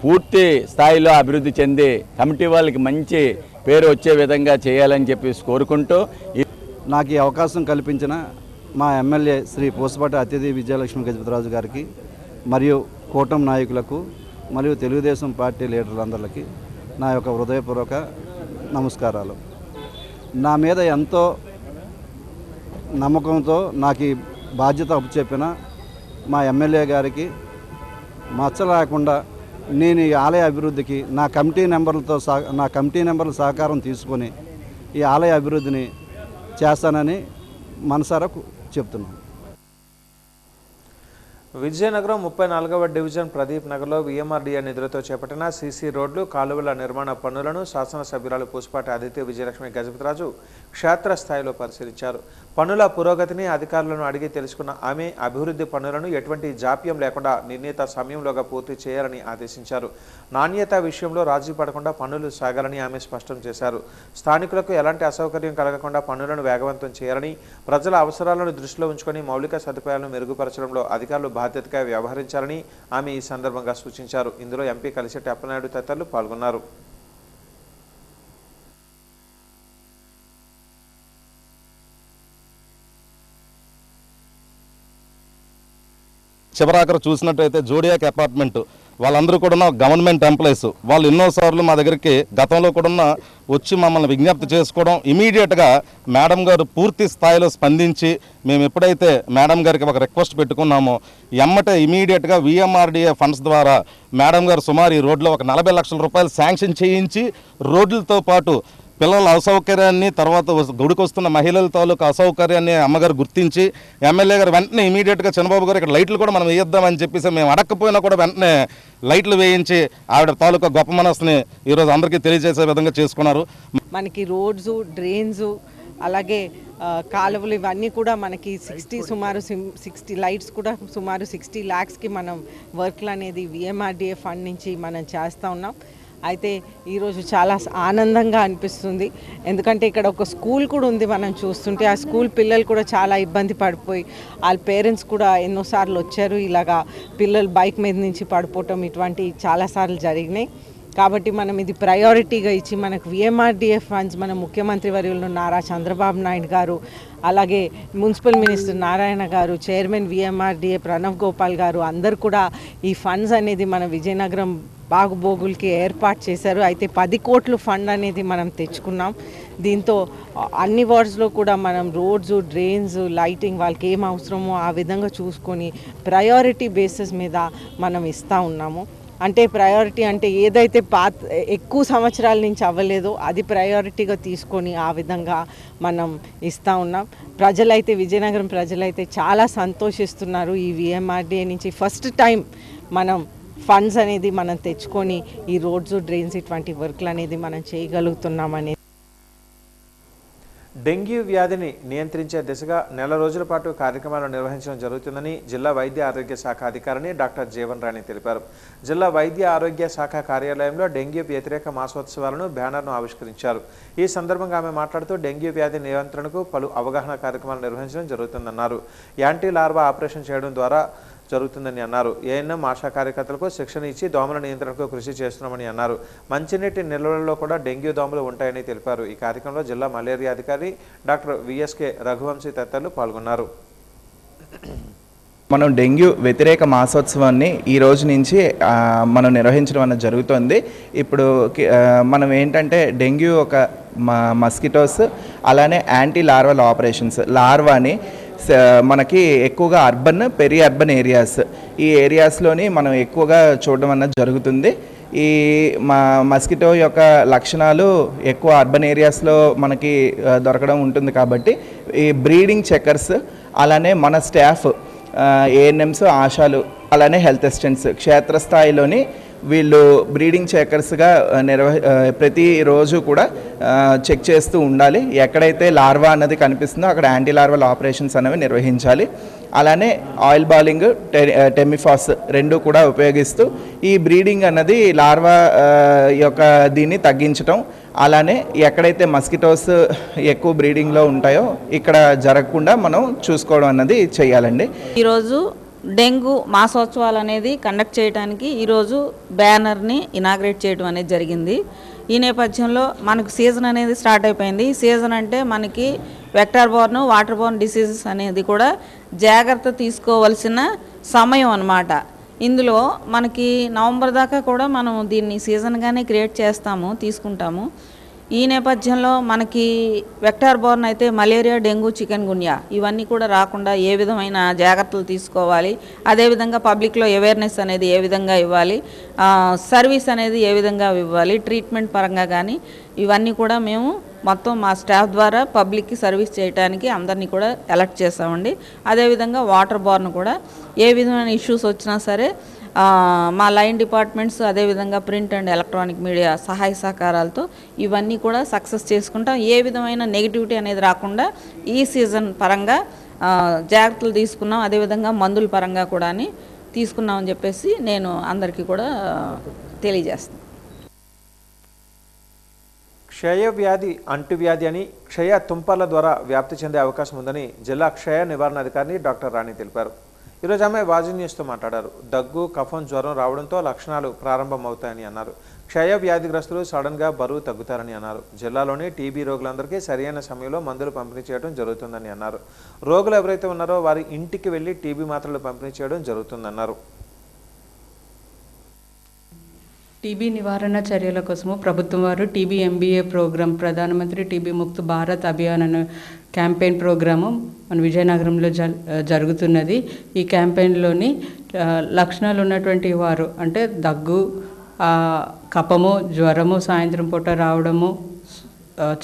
పూర్తి స్థాయిలో అభివృద్ధి చెంది కమిటీ వాళ్ళకి మంచి పేరు వచ్చే విధంగా చేయాలని చెప్పి కోరుకుంటూ నాకు ఈ అవకాశం కల్పించిన మా ఎమ్మెల్యే శ్రీ పూసపాటి అతిథి విజయలక్ష్మి గజపతిరాజు గారికి మరియు కూటమి నాయకులకు మరియు తెలుగుదేశం పార్టీ లీడర్లందరికీ నా యొక్క హృదయపూర్వక నమస్కారాలు. నా మీద ఎంతో నమ్మకంతో నాకు ఈ బాధ్యత అప్పచెప్పిన మా ఎమ్మెల్యే గారికి మచ్చ లేకుండా నేను ఈ ఆలయ అభివృద్ధికి నా కమిటీ నెంబర్ల సహకారం తీసుకొని ఈ ఆలయ అభివృద్ధిని చేస్తానని మనసారా చెప్తున్నాను. విజయనగరం 34వ డివిజన్ ప్రదీప్ నగర్లో VMRDA నిధులతో చేపట్టిన సీసీ రోడ్లు కాలువల నిర్మాణ పనులను శాసనసభ్యురాలు పూసపాటి అదితి విజయలక్ష్మి గజపతిరాజు క్షేత్రస్థాయిలో పరిశీలించారు. పనుల పురోగతిని అధికారులను అడిగి తెలుసుకున్న ఆమె అభివృద్ధి పనులను ఎటువంటి జాప్యం లేకుండా నిర్ణీత సమయంలోగా పూర్తి చేయాలని ఆదేశించారు. నాణ్యత విషయంలో రాజీ పడకుండా పనులు సాగాలని ఆమె స్పష్టం చేశారు. స్థానికులకు ఎలాంటి అసౌకర్యం కలగకుండా పనులను వేగవంతం చేయాలని, ప్రజల అవసరాలను దృష్టిలో ఉంచుకొని మౌలిక సదుపాయాలను మెరుగుపరచడంలో అధికారులు బాధ్యతగా వ్యవహరించాలని ఆమె ఈ సందర్భంగా సూచించారు. ఇందులో ఎంపీ కలిశెట్టి అప్పలనాయుడు తదితరులు పాల్గొన్నారు. చివరాఖరు చూసినట్టయితే జోడియాక్ అపార్ట్మెంట్ వాళ్ళందరూ కూడా గవర్నమెంట్ ఎంప్లాయీస్. వాళ్ళు ఎన్నోసార్లు మా దగ్గరికి గతంలో కూడా వచ్చి మమ్మల్ని విజ్ఞప్తి చేసుకోవడం, ఇమీడియట్గా మేడం గారు పూర్తి స్థాయిలో స్పందించి మేము ఎప్పుడైతే మేడం గారికి ఒక రిక్వెస్ట్ పెట్టుకున్నామో ఎమ్మటే ఇమీడియట్గా VMRDA ఫండ్స్ ద్వారా మేడం గారు సుమారు ఈ రోడ్లో ఒక 40 లక్షల రూపాయలు శాంక్షన్ చేయించి రోడ్లతో పాటు పిల్లల అసౌకర్యాన్ని, తర్వాత గుడికి వస్తున్న మహిళల తాలూకు అసౌకర్యాన్ని అమ్మగారు గుర్తించి ఎమ్మెల్యే గారు వెంటనే ఇమీడియట్గా చంద్రబాబు గారు ఇక్కడ లైట్లు కూడా మనం వేయిద్దామని చెప్పేసి మేము అడగకపోయినా కూడా వెంటనే లైట్లు వేయించి ఆవిడ తాలూకా గొప్ప మనసుని ఈరోజు అందరికీ తెలియజేసే విధంగా చేసుకున్నారు. మనకి రోడ్స్, డ్రైన్స్, అలాగే కాలువలు ఇవన్నీ కూడా మనకి సుమారు 60 లైట్స్ కూడా సుమారు 60 lakhsకి మనం వర్క్లు అనేది VMRDA ఫండ్ నుంచి మనం చేస్తూ ఉన్నాం. అయితే ఈరోజు చాలా ఆనందంగా అనిపిస్తుంది. ఎందుకంటే ఇక్కడ ఒక స్కూల్ కూడా ఉంది. మనం చూస్తుంటే ఆ స్కూల్ పిల్లలు కూడా చాలా ఇబ్బంది పడిపోయి వాళ్ళ పేరెంట్స్ కూడా ఎన్నోసార్లు వచ్చారు. ఇలాగా పిల్లలు బైక్ మీద నుంచి పడిపోవటం ఇటువంటి చాలాసార్లు జరిగినాయి. కాబట్టి మనం ఇది ప్రయారిటీగా ఇచ్చి మనకు VMRDA ఫండ్స్ మన ముఖ్యమంత్రి వర్యులు నారా చంద్రబాబు నాయుడు గారు, అలాగే మున్సిపల్ మినిస్టర్ నారాయణ గారు, చైర్మన్ VMRDA ప్రణవ్ గోపాల్ గారు అందరు కూడా ఈ ఫండ్స్ అనేది మన విజయనగరం బాగుబోగులకి ఏర్పాటు చేశారు. అయితే 10 కోట్ల ఫండ్ అనేది మనం తెచ్చుకున్నాం. దీంతో అన్ని వార్డ్స్లో కూడా మనం రోడ్స్, డ్రైన్స్, లైటింగ్ వాళ్ళకి ఏం అవసరమో ఆ విధంగా చూసుకొని ప్రయారిటీ బేసిస్ మీద మనం ఇస్తూ ఉన్నాము. అంటే ప్రయారిటీ అంటే ఏదైతే ఎక్కువ సంవత్సరాల నుంచి అవ్వలేదో అది ప్రయారిటీగా తీసుకొని ఆ విధంగా మనం ఇస్తూ ఉన్నాం. ప్రజలైతే విజయనగరం ప్రజలైతే చాలా సంతోషిస్తున్నారు. ఈ VMRDA నుంచి ఫస్ట్ టైం మనం ఫండ్స్ అనేది మనం తెచ్చుకొని ఈ రోడ్స్, డ్రైన్స్ ఇటువంటి వర్క్లు అనేది మనం చేయగలుగుతున్నామని. డెంగ్యూ వ్యాధిని నియంత్రించే దిశగా నెల రోజుల పాటు కార్యక్రమాలు నిర్వహించడం జరుగుతుందని జిల్లా వైద్య ఆరోగ్య శాఖ అధికారిని డాక్టర్ జీవన్ రాణి తెలిపారు. జిల్లా వైద్య ఆరోగ్య శాఖ కార్యాలయంలో డెంగ్యూ వ్యతిరేక మాసోత్సవాలను బ్యానర్ను ఆవిష్కరించారు. ఈ సందర్భంగా ఆమె మాట్లాడుతూ డెంగ్యూ వ్యాధి నియంత్రణకు పలు అవగాహన కార్యక్రమాలు నిర్వహించడం జరుగుతుందన్నారు. యాంటీ లార్వా ఆపరేషన్ చేయడం ద్వారా జరుగుతుందని అన్నారు. ANM ఆశా కార్యకర్తలకు శిక్షణ ఇచ్చి దోమల నియంత్రణకు కృషి చేస్తున్నామని అన్నారు. మంచినీటి నిల్వలలో కూడా డెంగ్యూ దోమలు ఉంటాయని తెలిపారు. ఈ కార్యక్రమంలో జిల్లా మలేరియా అధికారి డాక్టర్ VSK రఘువంశీ తదితరులు పాల్గొన్నారు. మనం డెంగ్యూ వ్యతిరేక మాసోత్సవాన్ని ఈ రోజు నుంచి మనం నిర్వహించడం అనేది జరుగుతుంది. ఇప్పుడు మనం ఏంటంటే డెంగ్యూ ఒక మస్కిటోస్, అలానే యాంటీ లార్వల్ ఆపరేషన్స్. లార్వాని మనకి ఎక్కువగా అర్బన్, పెరి అర్బన్ ఏరియాస్, ఈ ఏరియాస్లోని మనం ఎక్కువగా చూడడం అన్నది జరుగుతుంది. ఈ మస్కిటో యొక్క లక్షణాలు ఎక్కువ అర్బన్ ఏరియాస్లో మనకి దొరకడం ఉంటుంది. కాబట్టి ఈ బ్రీడింగ్ చెకర్స్, అలానే మన స్టాఫ్ ANMs, ఆశాలు, అలానే హెల్త్ అసిస్టెంట్స్ క్షేత్రస్థాయిలోని వీళ్ళు బ్రీడింగ్ చెకర్స్గా ప్రతిరోజు కూడా చెక్ చేస్తూ ఉండాలి. ఎక్కడైతే లార్వా అన్నది కనిపిస్తుందో అక్కడ యాంటీ లార్వల్ ఆపరేషన్స్ అనేవి నిర్వహించాలి. అలానే ఆయిల్ బాలింగ్, టెమిఫాస్ రెండు కూడా ఉపయోగిస్తూ ఈ బ్రీడింగ్ అన్నది లార్వా యొక్క దీన్ని తగ్గించటం, అలానే ఎక్కడైతే మస్కిటోస్ ఎక్కువ బ్రీడింగ్లో ఉంటాయో ఇక్కడ జరగకుండా మనం చూసుకోవడం అన్నది చేయాలండి. ఈరోజు డెంగ్యూ మాసోత్సవాలు అనేది కండక్ట్ చేయడానికి ఈరోజు బ్యానర్ని ఇనాగ్రేట్ చేయడం అనేది జరిగింది. ఈ నేపథ్యంలో మనకు సీజన్ అనేది స్టార్ట్ అయిపోయింది. ఈ సీజన్ అంటే మనకి vector Born, water borne diseases అనేది కూడా జాగ్రత్త తీసుకోవాల్సిన సమయం అన్నమాట. ఇందులో మనకి నవంబర్ దాకా కూడా మనం దీన్ని సీజన్గానే క్రియేట్ చేస్తాము, తీసుకుంటాము. ఈ నేపథ్యంలో మనకి వెక్టార్ బోర్న్ అయితే మలేరియా, డెంగ్యూ, చికెన్ గున్యా ఇవన్నీ కూడా రాకుండా ఏ విధమైన జాగ్రత్తలు తీసుకోవాలి, అదేవిధంగా పబ్లిక్లో అవేర్నెస్ అనేది ఏ విధంగా ఇవ్వాలి, సర్వీస్ అనేది ఏ విధంగా ఇవ్వాలి, ట్రీట్మెంట్ పరంగా కానీ ఇవన్నీ కూడా మేము మొత్తం మా స్టాఫ్ ద్వారా పబ్లిక్కి సర్వీస్ చేయడానికి అందరినీ కూడా అలర్ట్ చేస్తామండి. అదేవిధంగా వాటర్ బోర్న్ కూడా ఏ విధమైన ఇష్యూస్ వచ్చినా సరే మా లైన్ డిపార్ట్మెంట్స్, అదేవిధంగా ప్రింట్ అండ్ ఎలక్ట్రానిక్ మీడియా సహాయ సహకారాలతో ఇవన్నీ కూడా సక్సెస్ చేసుకుంటాం. ఏ విధమైన నెగిటివిటీ అనేది రాకుండా ఈ సీజన్ పరంగా జాగ్రత్తలు తీసుకున్నాం. అదేవిధంగా మందుల పరంగా కూడా తీసుకున్నామని చెప్పేసి నేను అందరికీ కూడా తెలియజేస్తాను. క్షయవ్యాధి అంటువ్యాధి అని క్షయ తుంపర్ల ద్వారా వ్యాప్తి చెందే అవకాశం ఉందని జిల్లా క్షయ నివారణ అధికారి డాక్టర్ రాణి తెలిపారు. ఈరోజు ఆమె వాజీ న్యూస్తో మాట్లాడారు. దగ్గు, కఫం, జ్వరం రావడంతో లక్షణాలు ప్రారంభమవుతాయని అన్నారు. క్షయ వ్యాధిగ్రస్తులు సడన్గా బరువు తగ్గుతారని అన్నారు. జిల్లాలోని టీబీ రోగులందరికీ సరైన సమయంలో మందులు పంపిణీ చేయడం జరుగుతుందని అన్నారు. రోగులు ఎవరైతే ఉన్నారో వారి ఇంటికి వెళ్లి టీబీ మాత్రలు పంపిణీ చేయడం జరుగుతుందన్నారు. టీబీ నివారణ చర్యల కోసము ప్రభుత్వం వారు టీబీ ఎంబీఏ ప్రోగ్రాం, ప్రధానమంత్రి టీబీ ముక్త్ భారత్ అభియాన్ అనే క్యాంపెయిన్ ప్రోగ్రాము మన విజయనగరంలో జరుగుతున్నది. ఈ క్యాంపెయిన్లోని లక్షణాలు ఉన్నటువంటి వారు అంటే దగ్గు, కఫము, జ్వరము, సాయంత్రం పూట రావడము,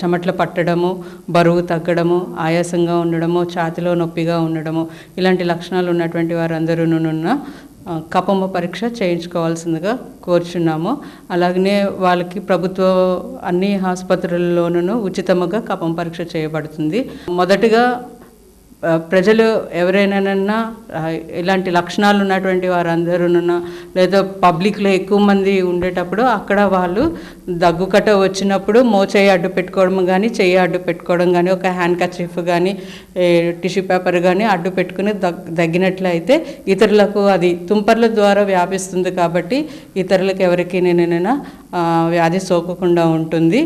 చెమట్లు పట్టడము, బరువు తగ్గడము, ఆయాసంగా ఉండడము, ఛాతిలో నొప్పిగా ఉండడము, ఇలాంటి లక్షణాలు ఉన్నటువంటి వారందరూనున్న కఫము పరీక్ష చేయించుకోవాల్సిందిగా కోరుచున్నాము. అలాగనే వాళ్ళకి ప్రభుత్వ అన్ని ఆసుపత్రుల్లోనూ ఉచితంగా కఫం పరీక్ష చేయబడుతుంది. మొదటగా ప్రజలు ఎవరైనా ఇలాంటి లక్షణాలు ఉన్నటువంటి వారందరూ లేదా పబ్లిక్లో ఎక్కువ మంది ఉండేటప్పుడు అక్కడ వాళ్ళు దగ్గుకట్ట వచ్చినప్పుడు మోచేయి అడ్డు పెట్టుకోవడం కానీ, చెయ్యి అడ్డు పెట్టుకోవడం కానీ, ఒక హ్యాండ్ కర్చీఫ్ కానీ, టిష్యూ పేపర్ కానీ అడ్డు పెట్టుకుని దగ్గినట్లయితే ఇతరులకు అది తుంపర్ల ద్వారా వ్యాపిస్తుంది కాబట్టి ఇతరులకు ఎవరికి నేనైనా వ్యాధి సోకకుండా ఉంటుంది.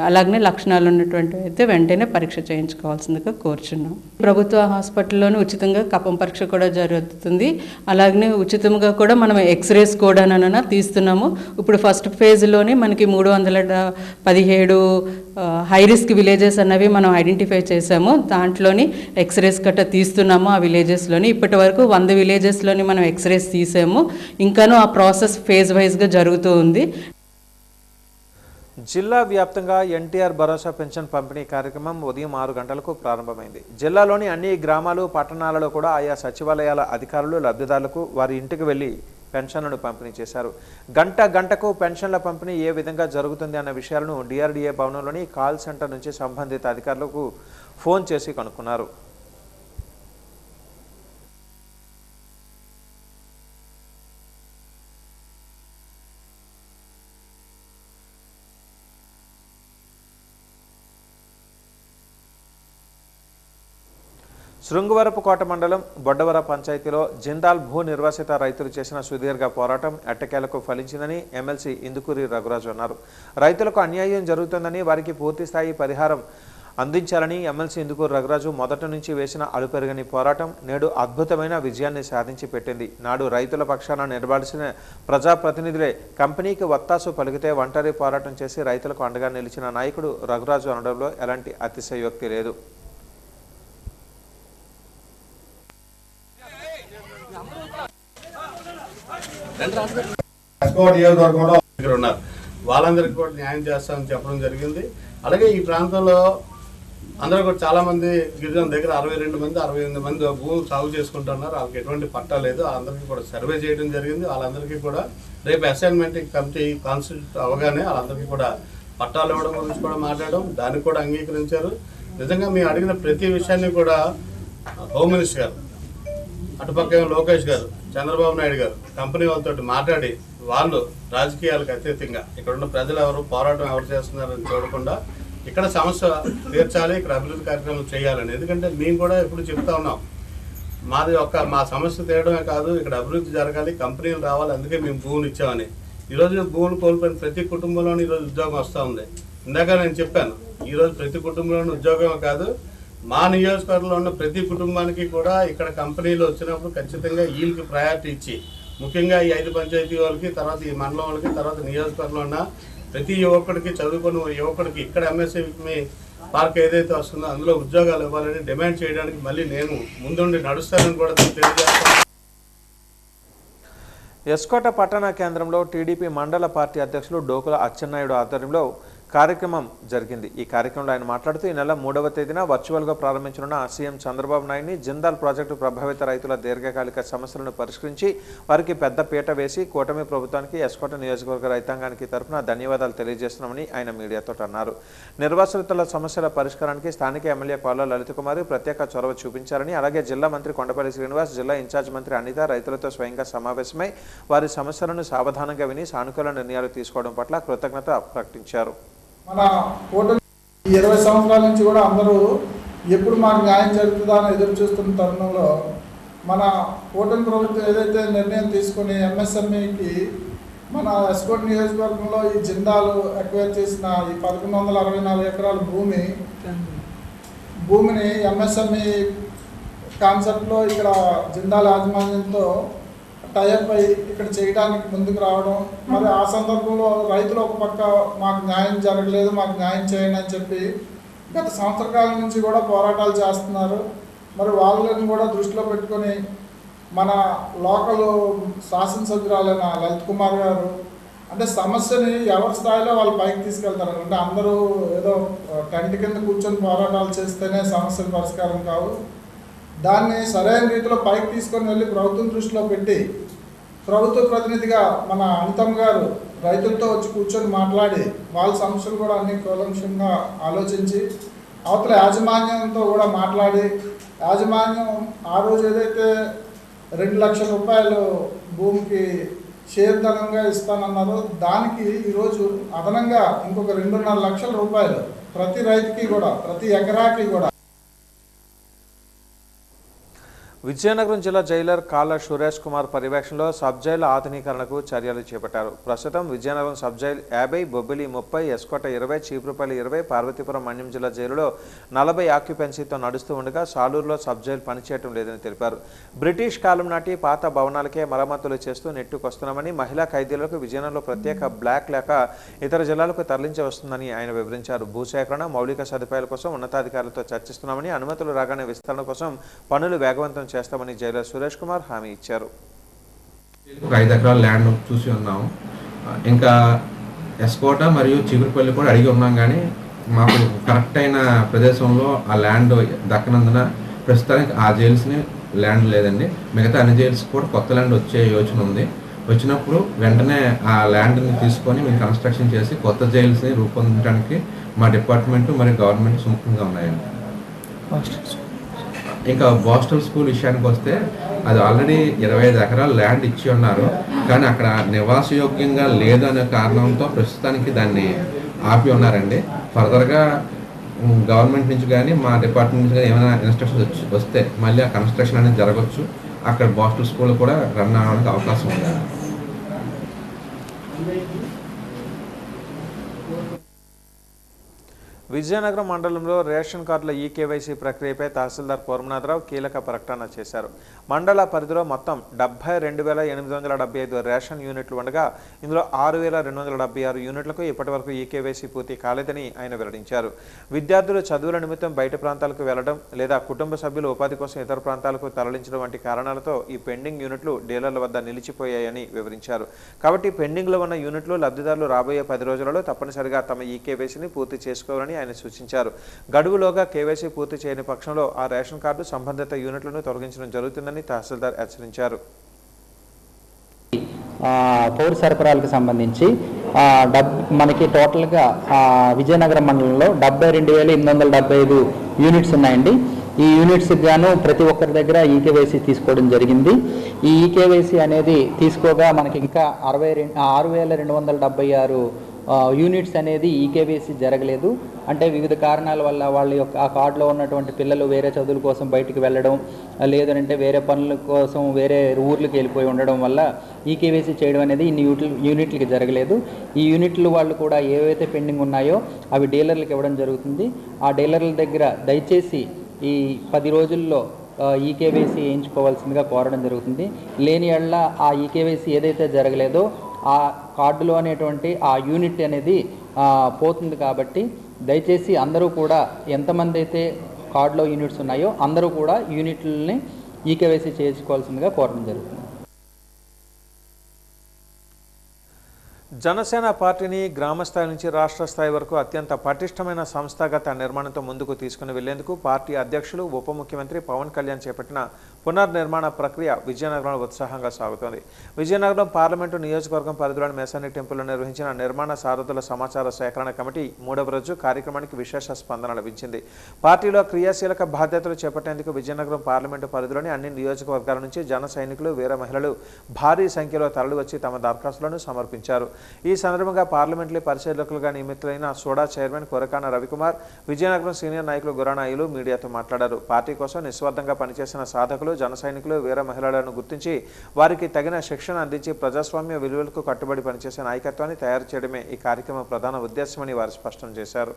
అలాగనే లక్షణాలు ఉన్నటువంటి అయితే వెంటనే పరీక్ష చేయించుకోవాల్సిందిగా కోరుచున్నాం. ప్రభుత్వ హాస్పిటల్లోనే ఉచితంగా కఫం పరీక్ష కూడా జరుగుతుంది. అలాగనే ఉచితంగా కూడా మనం ఎక్స్రేస్ కూడా తీస్తున్నాము. ఇప్పుడు ఫస్ట్ ఫేజ్లోనే మనకి 317 హై రిస్క్ విలేజెస్ అన్నవి మనం ఐడెంటిఫై చేసాము. దాంట్లోని ఎక్స్రేస్ గట్రా తీస్తున్నాము. ఆ విలేజెస్లోని ఇప్పటి వరకు 100 విలేజెస్లోని మనం ఎక్స్రేస్ తీసాము. ఇంకాను ఆ ప్రాసెస్ ఫేజ్ వైజ్గా జరుగుతూ ఉంది. జిల్లా వ్యాప్తంగా ఎన్టీఆర్ భరోసా పెన్షన్ పంపిణీ కార్యక్రమం ఉదయం 6 గంటలకు ప్రారంభమైంది. జిల్లాలోని అన్ని గ్రామాలు, పట్టణాలలో కూడా ఆయా సచివాలయాల అధికారులు లబ్ధిదారులకు వారి ఇంటికి వెళ్లి పెన్షన్లను పంపిణీ చేశారు. గంటకు పెన్షన్ల పంపిణీ ఏ విధంగా జరుగుతుంది అన్న విషయాలను డిఆర్డీఏ భవనంలోని కాల్ సెంటర్ నుంచి సంబంధిత అధికారులకు ఫోన్ చేసి కనుక్కున్నారు. శృంగవరపుకోట మండలం బొడ్డవర పంచాయతీలో జిందాల్ భూ నిర్వాసిత రైతులు చేసిన సుదీర్ఘ పోరాటం ఎట్టకేలకు ఫలించిందని ఎమ్మెల్సీ ఇందుకూరి రఘురాజు అన్నారు. రైతులకు అన్యాయం జరుగుతుందని, వారికి పూర్తిస్థాయి పరిహారం అందించాలని ఎమ్మెల్సీ ఇందుకూరి రఘురాజు మొదటి నుంచి వేసిన అలుపెరగని పోరాటం నేడు అద్భుతమైన విజయాన్ని సాధించి పెట్టింది. నాడు రైతుల పక్షాన నిలబడాల్సిన ప్రజాప్రతినిధులే కంపెనీకి వత్తాసు పలికితే ఒంటరి పోరాటం చేసి రైతులకు అండగా నిలిచిన నాయకుడు రఘురాజు అనడంలో ఎలాంటి అతిశయోక్తి లేదు. ఉన్నారు వాళ్ళందరికీ కూడా న్యాయం చేస్తామని చెప్పడం జరిగింది. అలాగే ఈ ప్రాంతంలో అందరూ కూడా చాలా మంది గిరిజన దగ్గర 62 మంది 68 మంది భూములు సాగు చేసుకుంటున్నారు. వాళ్ళకి ఎటువంటి పట్టా లేదు. వాళ్ళందరికీ కూడా సర్వే చేయడం జరిగింది. వాళ్ళందరికీ కూడా రేపు అసైన్మెంట్ కమిటీ కాన్స్టిట్యూట్ అవగానే వాళ్ళందరికీ కూడా పట్టాలు ఇవ్వడం గురించి కూడా మాట్లాడడం, దానికి కూడా అంగీకరించారు. నిజంగా మేము అడిగిన ప్రతి విషయాన్ని కూడా హోమ్ మినిస్టర్ గారు, అటుపక్క లోకేష్ గారు, చంద్రబాబు నాయుడు గారు కంపెనీ వాళ్ళతో మాట్లాడి వాళ్ళు రాజకీయాలకు అతీతంగా ఇక్కడ ఉన్న ప్రజలు ఎవరు పోరాటం ఎవరు చేస్తున్నారని చూడకుండా ఇక్కడ సమస్య తీర్చాలి, ఇక్కడ అభివృద్ధి కార్యక్రమాలు చేయాలని. ఎందుకంటే మేము కూడా ఎప్పుడు చెప్తా ఉన్నాం, మా సమస్య తీయడమే కాదు, ఇక్కడ అభివృద్ధి జరగాలి, కంపెనీలు రావాలి, అందుకే మేము భూములు ఇచ్చామని. ఈరోజు భూములు కోల్పోయిన ప్రతి కుటుంబంలోని ఈరోజు ఉద్యోగం వస్తూ ఉంది. ఇందాక నేను చెప్పాను, ఈరోజు ప్రతి కుటుంబంలోనూ ఉద్యోగమే కాదు, మా నియోజకవర్గంలో ఉన్న ప్రతి కుటుంబానికి కూడా ఇక్కడ కంపెనీలు వచ్చినప్పుడు ఖచ్చితంగా వీళ్ళకి ప్రయారిటీ ఇచ్చి, ముఖ్యంగా ఈ 5 పంచాయతీ వాళ్ళకి, తర్వాత ఈ మండలం వాళ్ళకి, తర్వాత నియోజకవర్గంలో ఉన్న ప్రతి యువకుడికి, చదువుకున్న యువకుడికి ఇక్కడ ఎంఎస్ఎంఈ పార్క్ ఏదైతే వస్తుందో అందులో ఉద్యోగాలు ఇవ్వాలని డిమాండ్ చేయడానికి మళ్ళీ నేను ముందుండి నడుస్తానని కూడా తెలియజేస్తాను. ఎస్కోట పట్టణ కేంద్రంలో టీడీపీ మండల పార్టీ అధ్యక్షులు డోకుల అచ్చెన్నాయుడు ఆధ్వర్యంలో కార్యక్రమం జరిగింది. ఈ కార్యక్రమంలో ఆయన మాట్లాడుతూ ఈ నెల 3వ తేదీన వర్చువల్గా ప్రారంభించనున్న సీఎం చంద్రబాబు నాయుడిని జిందాల్ ప్రాజెక్టు ప్రభావిత రైతుల దీర్ఘకాలిక సమస్యలను పరిష్కరించి వారికి పెద్ద పీట వేసి కూటమి ప్రభుత్వానికి ఎస్కోట నియోజకవర్గ రైతాంగానికి తరఫున ధన్యవాదాలు తెలియజేస్తున్నామని ఆయన మీడియాతో అన్నారు. నిర్వాసితుల సమస్యల పరిష్కారానికి స్థానిక ఎమ్మెల్యే కోళ్ల లలితకుమారి ప్రత్యేక చొరవ చూపించారని, అలాగే జిల్లా మంత్రి కొండపల్లి శ్రీనివాస్, జిల్లా ఇన్ఛార్జ్ మంత్రి అనిత రైతులతో స్వయంగా సమావేశమై వారి సమస్యలను సావధానంగా విని సానుకూల నిర్ణయాలు తీసుకోవడం పట్ల కృతజ్ఞత ప్రకటించారు. మన కూటమి 20 సంవత్సరాల నుంచి కూడా అందరూ ఎప్పుడు మాకు న్యాయం జరుగుతుందా అని ఎదురు చూస్తున్న తరుణంలో మన కూటమి ప్రభుత్వం ఏదైతే నిర్ణయం తీసుకుని ఎంఎస్ఎంఈకి మన ఎస్కోట నియోజకవర్గంలో ఈ జిందాలు ఎక్వైర్ చేసిన ఈ 1164 ఎకరాల భూమిని ఎంఎస్ఎంఈ కాన్సెప్ట్లో ఇక్కడ జిందాల్ యాజమాన్యంతో టైప్ అయి ఇక్కడ చేయడానికి ముందుకు రావడం, మరి ఆ సందర్భంలో రైతులు ఒక పక్క మాకు న్యాయం జరగలేదు, మాకు న్యాయం చేయండి అని చెప్పి గత సంవత్సర కాలం నుంచి కూడా పోరాటాలు చేస్తున్నారు. మరి వాళ్ళని కూడా దృష్టిలో పెట్టుకొని మన లోకల్ శాసనసభ్యురాలైన లలిత్ కుమార్ గారు అంటే సమస్యని ఎవరి స్థాయిలో వాళ్ళు పైకి తీసుకెళ్తారు. అంటే అందరూ ఏదో టెంట్ కింద కూర్చొని పోరాటాలు చేస్తేనే సమస్యలు పరిష్కారం కావు, దాన్ని సరైన రీతిలో పైకి తీసుకొని వెళ్ళి ప్రభుత్వం దృష్టిలో పెట్టి ప్రభుత్వ ప్రతినిధిగా మన అనితమ్మ గారు రైతులతో వచ్చి కూర్చొని మాట్లాడి వాళ్ళ సమస్యలు కూడా అన్ని కూలంకషంగా ఆలోచించి అవతల యాజమాన్యంతో కూడా మాట్లాడి, యాజమాన్యం ఆ రోజు ఏదైతే 2 లక్షల రూపాయలు భూమికి షేర్ ధనంగా ఇస్తానన్నారో దానికి ఈరోజు అదనంగా ఇంకొక 2.5 లక్షల రూపాయలు ప్రతి రైతుకి కూడా, ప్రతి ఎకరాకి కూడా. విజయనగరం జిల్లా జైలర్ కాళ్ళ సురేష్ కుమార్ పర్యవేక్షణలో సబ్ జైలు ఆధునీకరణకు చర్యలు చేపట్టారు. ప్రస్తుతం విజయనగరం సబ్ జైలు 50, బొబ్బిలి 30, ఎస్కోట 20, చీపురుపల్లి 20, పార్వతీపురం మన్యం జిల్లా జైలులో 40 ఆక్యుపెన్సీతో నడుస్తూ ఉండగా సాలూరులో సబ్ జైలు పనిచేయటం లేదని తెలిపారు. బ్రిటిష్ కాలం నాటి పాత భవనాలకే మరమ్మతులు చేస్తూ నెట్టుకొస్తున్నామని, మహిళా ఖైదీలకు విజయనగరంలో ప్రత్యేక బ్లాక్ లేక ఇతర జిల్లాలకు తరలించి వస్తుందని ఆయన వివరించారు. భూసేకరణ, మౌలిక సదుపాయాల కోసం ఉన్నతాధికారులతో చర్చిస్తున్నామని, అనుమతులు రాగానే విస్తరణ కోసం పనులు వేగవంతం చేస్తామని జైలర్ సురేష్ కుమార్ హామీ ఇచ్చారు. 5 ఎకరాల ల్యాండ్ చూసి ఉన్నాము. ఇంకా ఎస్కోట మరియు చీపురుపల్లి కూడా అడిగి ఉన్నాం, కానీ మాకు కరెక్ట్ అయిన ప్రదేశంలో ఆ ల్యాండ్ దక్కనందున ప్రస్తుతానికి ఆ జైల్స్ని ల్యాండ్ లేదండి. మిగతా అన్ని జైల్స్ కూడా కొత్త ల్యాండ్ వచ్చే యోచన ఉంది. వచ్చినప్పుడు వెంటనే ఆ ల్యాండ్ని తీసుకొని మేము కన్స్ట్రక్షన్ చేసి కొత్త జైల్స్ని రూపొందించడానికి మా డిపార్ట్మెంట్ మరియు గవర్నమెంట్ సుముఖంగా ఉన్నాయండి. ఇంకా బాస్టల్ స్కూల్ విషయానికి వస్తే అది ఆల్రెడీ 25 ఎకరాల ల్యాండ్ ఇచ్చి ఉన్నారు, కానీ అక్కడ నివాసయోగ్యంగా లేదనే కారణంతో ప్రస్తుతానికి దాన్ని ఆపి ఉన్నారండి. ఫర్దర్గా గవర్నమెంట్ నుంచి కానీ మా డిపార్ట్మెంట్ నుంచి కానీ ఏమైనా ఇన్స్ట్రక్షన్స్ వస్తే మళ్ళీ ఆ కన్స్ట్రక్షన్ అనేది జరగవచ్చు. అక్కడ బాస్టల్ స్కూల్ కూడా రన్ అవ్వడానికి అవకాశం ఉంది. విజయనగరం మండలంలో రేషన్ కార్డుల ఈకేవైసీ ప్రక్రియపై తహసీల్దార్ పూర్మనాథరావు కీలక ప్రకటన చేశారు. మండల పరిధిలో మొత్తం 72,875 రేషన్ యూనిట్లు ఉండగా ఇందులో 6,276 యూనిట్లకు ఇప్పటివరకు ఈకేవైసీ పూర్తి కాలేదని ఆయన వెల్లడించారు. విద్యార్థులు చదువుల నిమిత్తం బయట ప్రాంతాలకు వెళ్లడం లేదా కుటుంబ సభ్యులు ఉపాధి కోసం ఇతర ప్రాంతాలకు తరలించడం వంటి కారణాలతో ఈ పెండింగ్ యూనిట్లు డీలర్ల వద్ద నిలిచిపోయాయని వివరించారు. కాబట్టి పెండింగ్లో ఉన్న యూనిట్లు లబ్ధిదారులు రాబోయే 10 రోజులలో తప్పనిసరిగా తమ ఈకేవైసీని పూర్తి చేసుకోవాలని ఆయన సూచించారు. గడువులోగా కేవైసీ పూర్తి చేయని పక్షంలో ఆ రేషన్ కార్డు సంబంధిత యూనిట్లను తొలగించడం జరుగుతుందని తహసీల్దార్ హెచ్చరించారు. పౌర సరఫరాలకు సంబంధించి మనకి టోటల్గా విజయనగరం మండలంలో 72,875 యూనిట్స్ ఉన్నాయండి. ఈ యూనిట్స్కి గాను ప్రతి ఒక్కరి దగ్గర ఈకేవైసీ తీసుకోవడం జరిగింది. ఈ ఈకేవైసీ అనేది తీసుకోగా మనకి ఇంకా 6,276 యూనిట్స్ అనేది ఈకేవైసీ జరగలేదు. అంటే వివిధ కారణాల వల్ల వాళ్ళ యొక్క ఆ కార్డులో ఉన్నటువంటి పిల్లలు వేరే చదువుల కోసం బయటికి వెళ్ళడం, లేదంటే వేరే పనుల కోసం వేరే ఊర్లకు వెళ్ళిపోయి ఉండడం వల్ల ఈకేవైసీ చేయడం అనేది ఇన్ని యూనిట్లకి జరగలేదు. ఈ యూనిట్లు వాళ్ళు కూడా ఏవైతే పెండింగ్ ఉన్నాయో అవి డీలర్లకు ఇవ్వడం జరుగుతుంది. ఆ డీలర్ల దగ్గర దయచేసి ఈ 10 రోజుల్లో ఈకేవైసీ వేయించుకోవాల్సిందిగా కోరడం జరుగుతుంది. లేని యెడల ఆ ఈకేవైసీ ఏదైతే జరగలేదో ఆ కార్డులో అనేటువంటి ఆ యూనిట్ అనేది పోతుంది. కాబట్టి దయచేసి అందరూ కూడా ఎంతమంది అయితే కార్డులో యూనిట్స్ ఉన్నాయో అందరూ కూడా యూనిట్లని ఈకేవైసీ చేసుకోవాల్సిందిగా కోరడం జరుగుతుంది. జనసేన పార్టీని గ్రామ స్థాయి నుంచి రాష్ట్ర స్థాయి వరకు అత్యంత పటిష్టమైన సంస్థాగత నిర్మాణంతో ముందుకు తీసుకుని వెళ్లేందుకు పార్టీ అధ్యక్షులు ఉప ముఖ్యమంత్రి పవన్ కళ్యాణ్ చేపట్టిన పునర్నిర్మాణ ప్రక్రియ విజయనగరంలో ఉత్సాహంగా సాగుతోంది. విజయనగరం పార్లమెంటు నియోజకవర్గం పరిధిలోని మేసాని టెంపుల్లో నిర్వహించిన నిర్మాణ సారథుల సమాచార సేకరణ కమిటీ 3వ రోజు కార్యక్రమానికి విశేష స్పందన లభించింది. పార్టీలో క్రియాశీలక బాధ్యతలు చేపట్టేందుకు విజయనగరం పార్లమెంటు పరిధిలోని అన్ని నియోజకవర్గాల నుంచి జన సైనికులు, వీర మహిళలు భారీ సంఖ్యలో తరలివచ్చి తమ దరఖాస్తులను సమర్పించారు. ఈ సందర్భంగా పార్లమెంటరీ పరిశీలకులుగా నియమితులైన సోడా చైర్మన్ కొరకాన రవికుమార్, విజయనగరం సీనియర్ నాయకులు గురానాయులు మీడియాతో మాట్లాడారు. పార్టీ కోసం నిస్వార్థంగా పనిచేసిన సాధకులు, జన సైనికులు, వీర మహిళలను గుర్తించి వారికి తగిన శిక్షణ అందించి ప్రజాస్వామ్య విలువలకు కట్టుబడి పనిచేసే నాయకత్వాన్ని తయారు చేయడమే ఈ కార్యక్రమం ప్రధాన ఉద్దేశమని వారు స్పష్టం చేశారు.